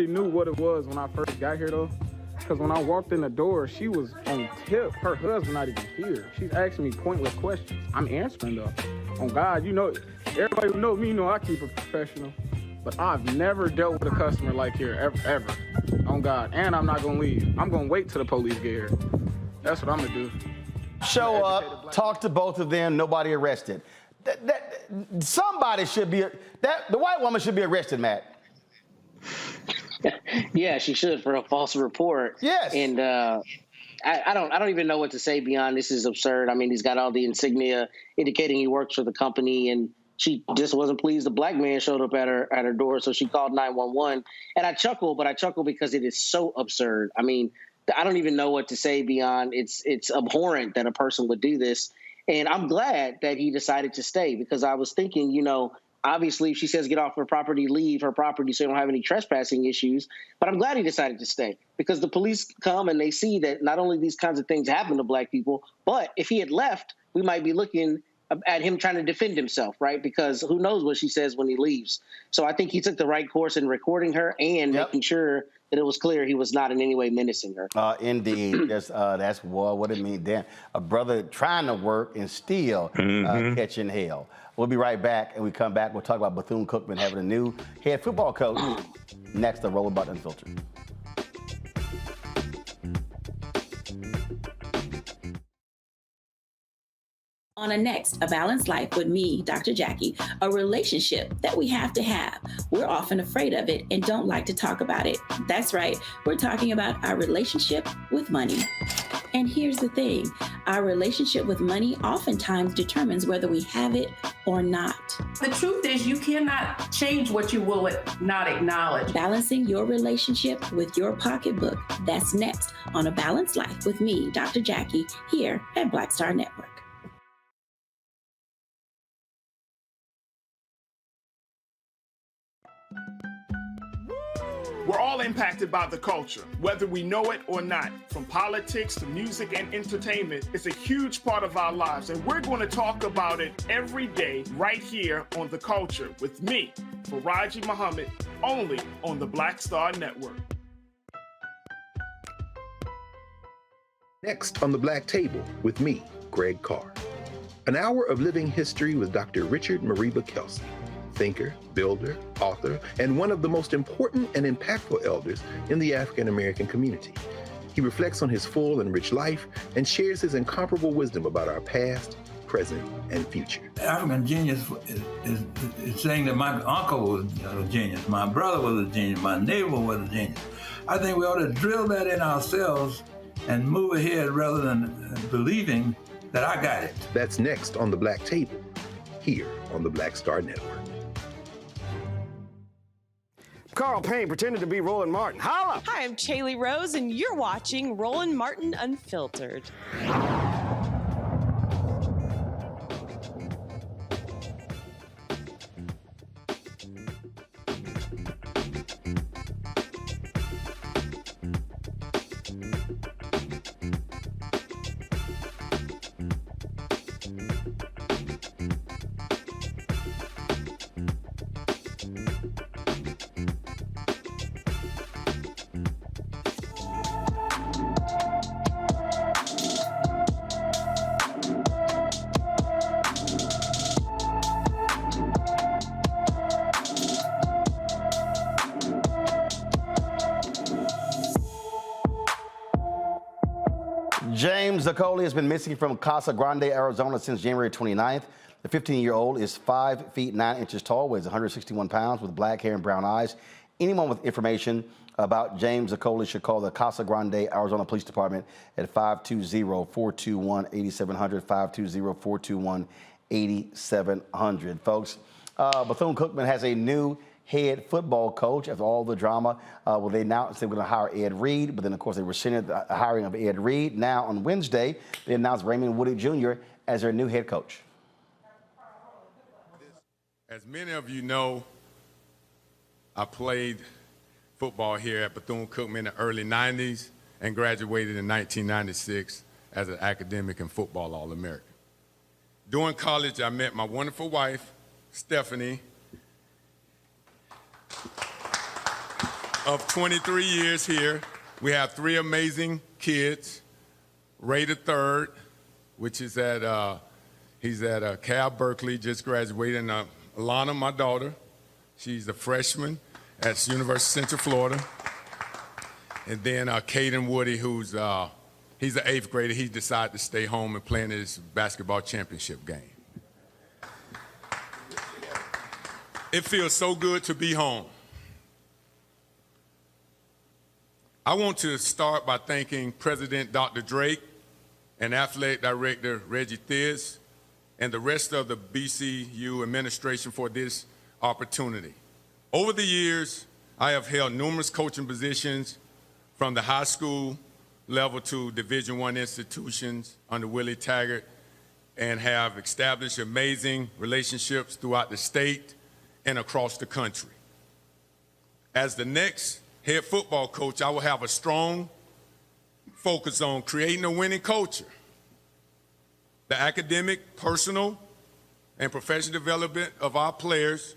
knew what it was when I first got here, though. Because when I walked in the door, she was on tip. Her husband not even here. She's asking me pointless questions. I'm answering, though. On God, you know, everybody who knows me know I keep it professional. But I've never dealt with a customer like here, ever. On God. And I'm not going to leave. I'm going to wait till the police get here. That's what I'm going to do. Show up, talk to both of them, nobody arrested. Somebody should be, the white woman should be arrested, Matt. Yeah, she should for a false report. Yes. And I don't even know what to say beyond this is absurd. I mean, he's got all the insignia indicating he works for the company, and she just wasn't pleased. The black man showed up at her door, so she called 911. And I chuckle because it is so absurd. I mean, I don't even know what to say beyond it's abhorrent that a person would do this. And I'm glad that he decided to stay, because I was thinking, you know, obviously if she says get off her property, leave her property so you don't have any trespassing issues. But I'm glad he decided to stay, because the police come and they see that not only these kinds of things happen to black people, but if he had left, we might be looking at him trying to defend himself, right? Because who knows what she says when he leaves. So I think he took the right course in recording her and making sure that it was clear he was not in any way menacing her. Indeed. That's what it means. Damn, a brother trying to work and still catching hell. We'll be right back, and we come back. We'll talk about Bethune-Cookman having a new head football coach. Next, the Roll About Unfiltered. On a next, A Balanced Life with me, Dr. Jackie, a relationship that we have to have. We're often afraid of it and don't like to talk about it. That's right, we're talking about our relationship with money. And here's the thing, our relationship with money oftentimes determines whether we have it or not. The truth is you cannot change what you will not acknowledge. Balancing your relationship with your pocketbook. That's next on A Balanced Life with me, Dr. Jackie, here at Black Star Network. We're all impacted by the culture, whether we know it or not. From politics to music and entertainment, it's a huge part of our lives, and we're going to talk about it every day right here on The Culture with me, Faraji Muhammad, only on the Black Star Network. Next on the Black Table with me, Greg Carr. An hour of living history with Dr. Richard Mariba Kelsey, thinker, builder, author, and one of the most important and impactful elders in the African American community. He reflects on his full and rich life and shares his incomparable wisdom about our past, present, and future. African genius is saying that my uncle was a genius, my brother was a genius, my neighbor was a genius. I think we ought to drill that in ourselves and move ahead rather than believing that I got it. That's next on the Black Table, here on the Black Star Network. Carl Payne pretended to be Roland Martin. Holla! Hi, I'm Chaley Rose, and you're watching Roland Martin Unfiltered. James Zacoli has been missing from Casa Grande, Arizona since January 29th. The 15-year-old is 5 feet 9 inches tall, weighs 161 pounds, with black hair and brown eyes. Anyone with information about James Zacoli should call the Casa Grande, Arizona Police Department at 520-421-8700, 520-421-8700. Folks, Bethune-Cookman has a new head football coach after all the drama. Well, they announced they were going to hire Ed Reed, but then, of course, they rescinded the hiring of Ed Reed. Now, on Wednesday, they announced Raymond Woody Jr. as their new head coach. As many of you know, I played football here at Bethune-Cookman in the early 90s and graduated in 1996 as an academic and football All-American. During college, I met my wonderful wife, Stephanie, of 23 years here. We have 3 amazing kids. Ray the third, which is he's at Cal Berkeley, just graduated. And Alana, my daughter, she's a freshman at University of Central Florida. And then Caden Woody, who's he's an 8th grader. He decided to stay home and play in his basketball championship game. It feels so good to be home. I want to start by thanking President Dr. Drake and Athletic Director Reggie Thiz and the rest of the BCU administration for this opportunity. Over the years, I have held numerous coaching positions from the high school level to Division I institutions under Willie Taggart and have established amazing relationships throughout the state and across the country. As the next head football coach, I will have a strong focus on creating a winning culture, the academic, personal, and professional development of our players,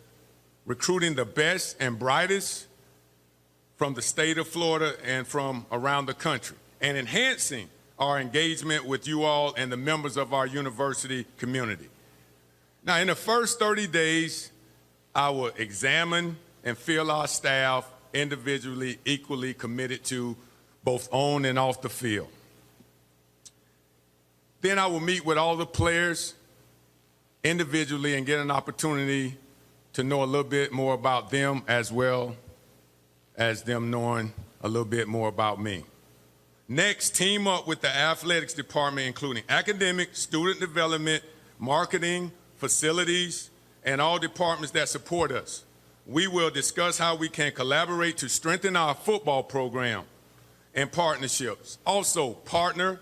recruiting the best and brightest from the state of Florida and from around the country, and enhancing our engagement with you all and the members of our university community. Now, in the first 30 days, I will examine and feel our staff individually equally committed to both on and off the field. Then I will meet with all the players individually and get an opportunity to know a little bit more about them as well as them knowing a little bit more about me. Next, team up with the athletics department, including academic, student development, marketing, facilities, and all departments that support us. We will discuss how we can collaborate to strengthen our football program and partnerships. Also, partner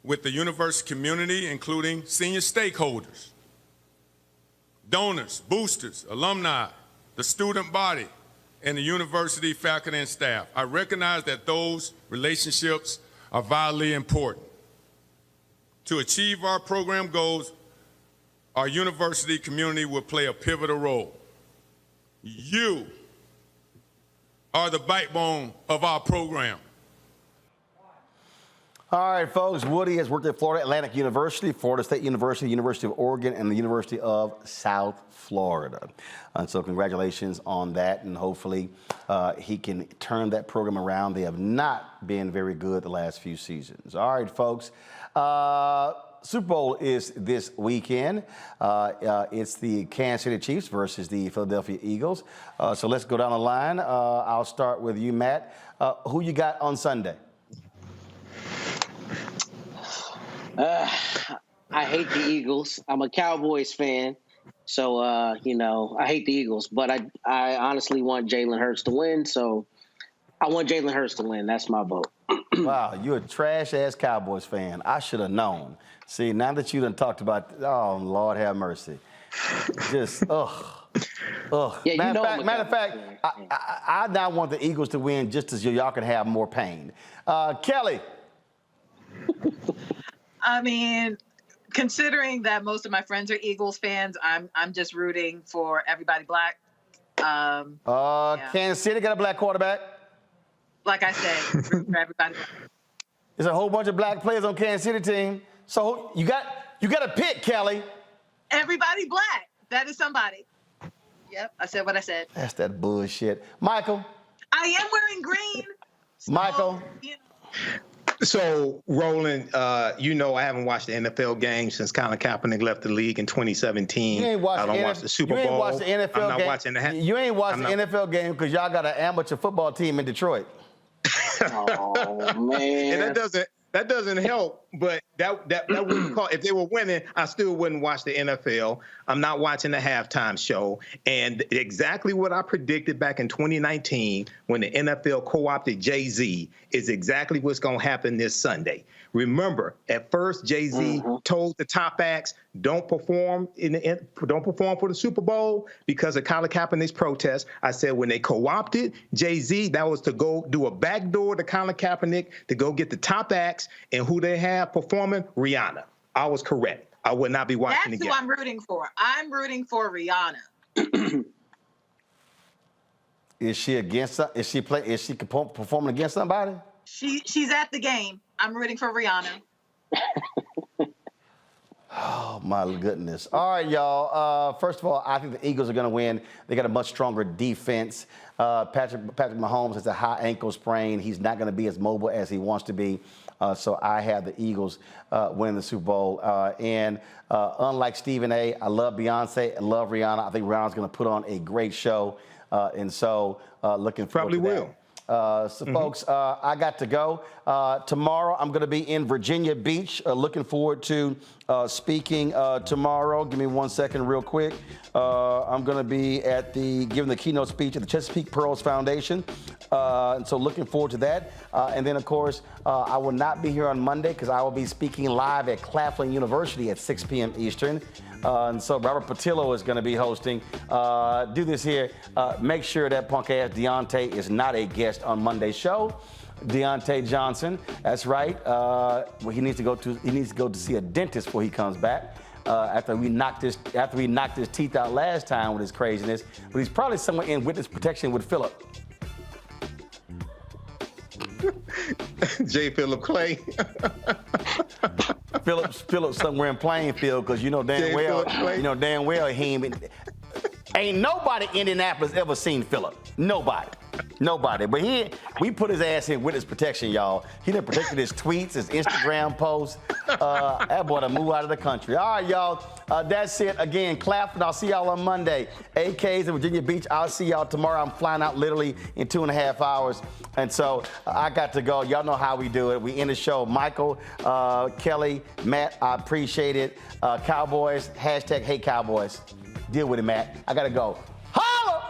with the university community, including senior stakeholders, donors, boosters, alumni, the student body, and the university faculty and staff. I recognize that those relationships are vitally important. To achieve our program goals, our university community will play a pivotal role. You are the backbone of our program. All right, folks. Woody has worked at Florida Atlantic University, Florida State University, University of Oregon, and the University of South Florida. And so congratulations on that, and hopefully he can turn that program around. They have not been very good the last few seasons. All right, folks. Super Bowl is this weekend. It's the Kansas City Chiefs versus the Philadelphia Eagles. So let's go down the line. I'll start with you, Matt. Who you got on Sunday? I hate the Eagles. I'm a Cowboys fan, so I hate the Eagles. But I honestly want Jalen Hurts to win, so I want Jalen Hurts to win. That's my vote. Wow, you're a trash-ass Cowboys fan. I should have known. See, now that you done talked about, oh, Lord have mercy. Just, ugh. Yeah, matter of fact, I now want the Eagles to win just as y'all can have more pain. Kelly. I mean, considering that most of my friends are Eagles fans, I'm just rooting for everybody black. Yeah. Kansas City got a black quarterback. Like I said, rooting for everybody black. There's a whole bunch of black players on Kansas City team. So you got to pick, Kelly. Everybody black. That is somebody. Yep, I said what I said. That's that bullshit. Michael. I am wearing green. So, Michael. So, Roland, I haven't watched the NFL game since Colin Kaepernick left the league in 2017. You ain't watched I don't watch the Super Bowl. You ain't watched the NFL I'm not game. watching the You ain't watched the NFL game because y'all got an amateur football team in Detroit. Oh, man. And that doesn't help, but that wouldn't call, if they were winning, I still wouldn't watch the NFL. I'm not watching the halftime show. And exactly what I predicted back in 2019 when the NFL co-opted Jay-Z is exactly what's going to happen this Sunday. Remember, at first Jay-Z told the top acts, don't perform for the Super Bowl because of Colin Kaepernick's protest. I said when they co-opted Jay-Z, that was to go do a backdoor to Colin Kaepernick to go get the top acts, and who they have performing? Rihanna. I was correct. I would not be watching That's again. who I'm rooting for. I'm rooting for Rihanna. Is she performing against somebody? She's at the game. I'm rooting for Rihanna. Oh, my goodness. All right, y'all. First of all, I think the Eagles are going to win. They got a much stronger defense. Patrick Mahomes has a high ankle sprain. He's not going to be as mobile as he wants to be. So I have the Eagles winning the Super Bowl. And unlike Stephen A., I love Beyonce. I love Rihanna. I think Rihanna's going to put on a great show. And so looking forward to that. Probably will. Folks, I got to go. Tomorrow, I'm going to be in Virginia Beach. Looking forward to speaking tomorrow. Give me 1 second real quick. I'm going to be giving the keynote speech at the Chesapeake Pearls Foundation. And so looking forward to that. And then, of course, I will not be here on Monday because I will be speaking live at Claflin University at 6 p.m. Eastern. And so Robert Patillo is going to be hosting. Do this here. Make sure that punk-ass Deontay is not a guest on Monday's show. Deontay Johnson, that's right. He needs to go to see a dentist before he comes back. After we knocked his teeth out last time with his craziness. But he's probably somewhere in witness protection with Philip. J. Philip Clay. Philip somewhere in Plainfield, because you know damn well he ain't nobody in Indianapolis ever seen Philip. Nobody. Nobody. But we put his ass in witness protection, y'all. He done protected his tweets, his Instagram posts. That boy done move out of the country. All right, y'all. That's it. Again, Claflin, I'll see y'all on Monday. AK's in Virginia Beach. I'll see y'all tomorrow. I'm flying out literally in 2.5 hours. And so I got to go. Y'all know how we do it. We end the show. Michael, Kelly, Matt, I appreciate it. Cowboys, hashtag hate Cowboys. Deal with it, Matt. I got to go. Holla!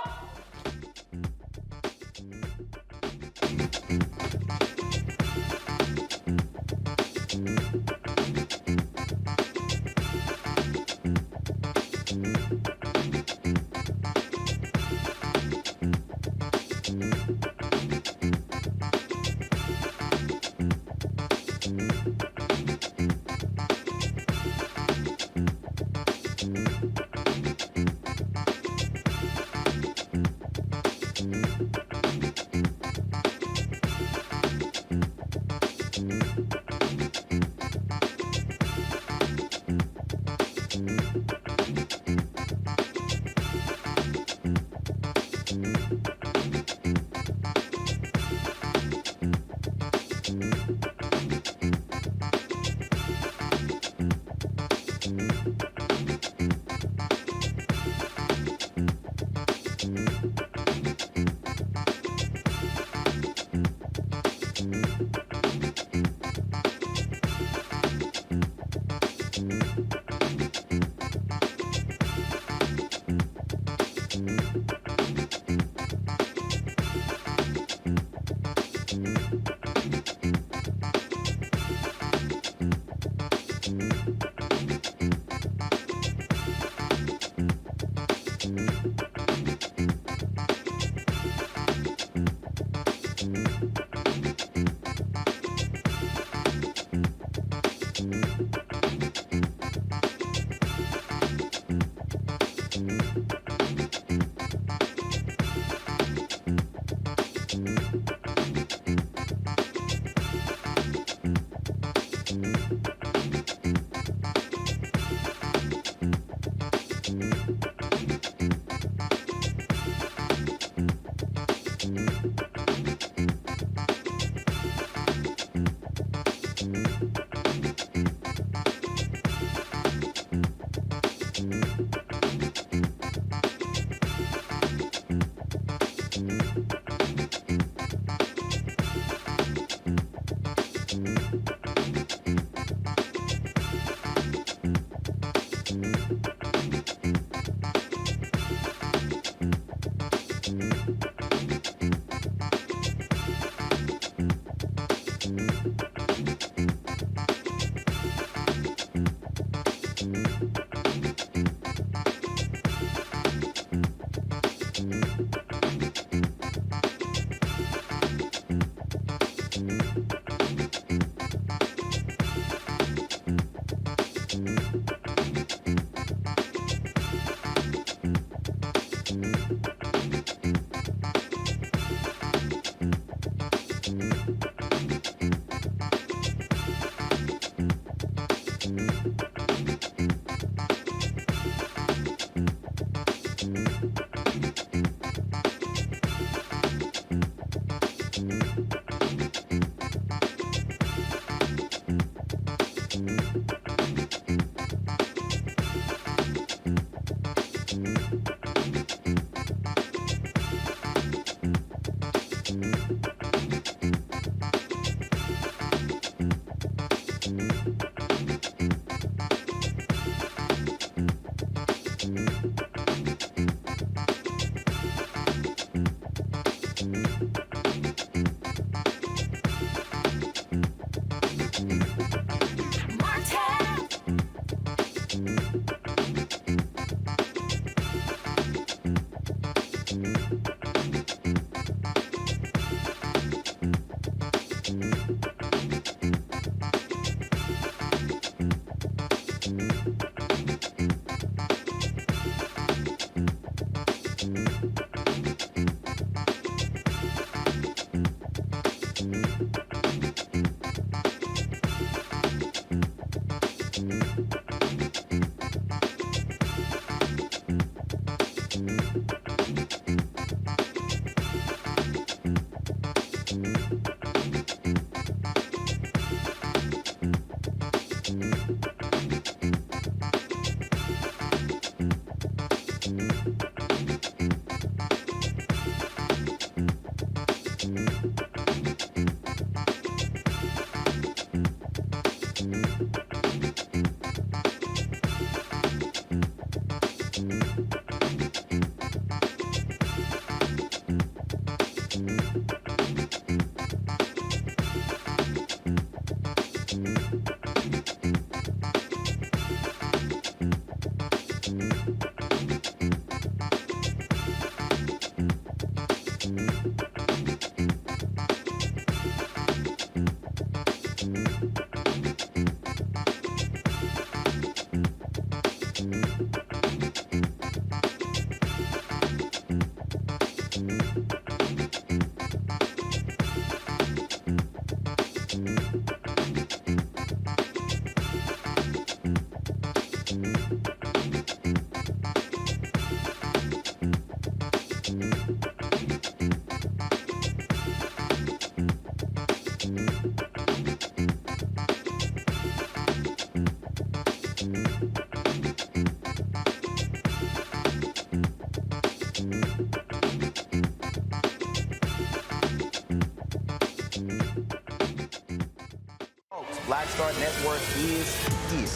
Network is here.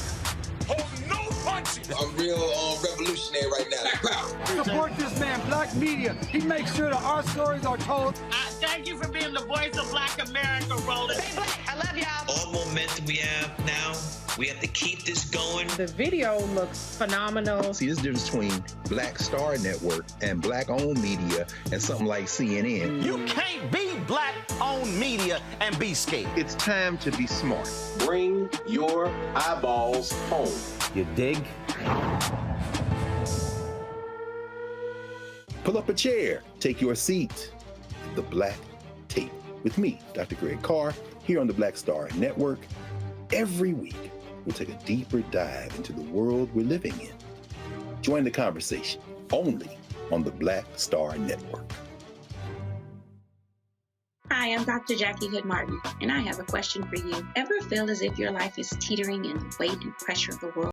I'm real revolutionary right now. Background. Support this man, Black Media. He makes sure that our stories are told. Thank you for being the voice of Black America, Roland. Stay black. I love y'all. All momentum we have now, we have to keep this going. The video looks phenomenal. See, this difference between Black Star Network and Black-owned media and something like CNN. You can't be Black-owned media and be scared. It's time to be smart. Bring your eyeballs home. You dig? Pull up a chair, take your seat at the Black Table with me, Dr. Greg Carr, here on the Black Star Network. Every week, we'll take a deeper dive into the world we're living in. Join the conversation only on the Black Star Network. Hi, I'm Dr. Jackie Hood Martin, and I have a question for you. Ever feel as if your life is teetering in the weight and pressure of the world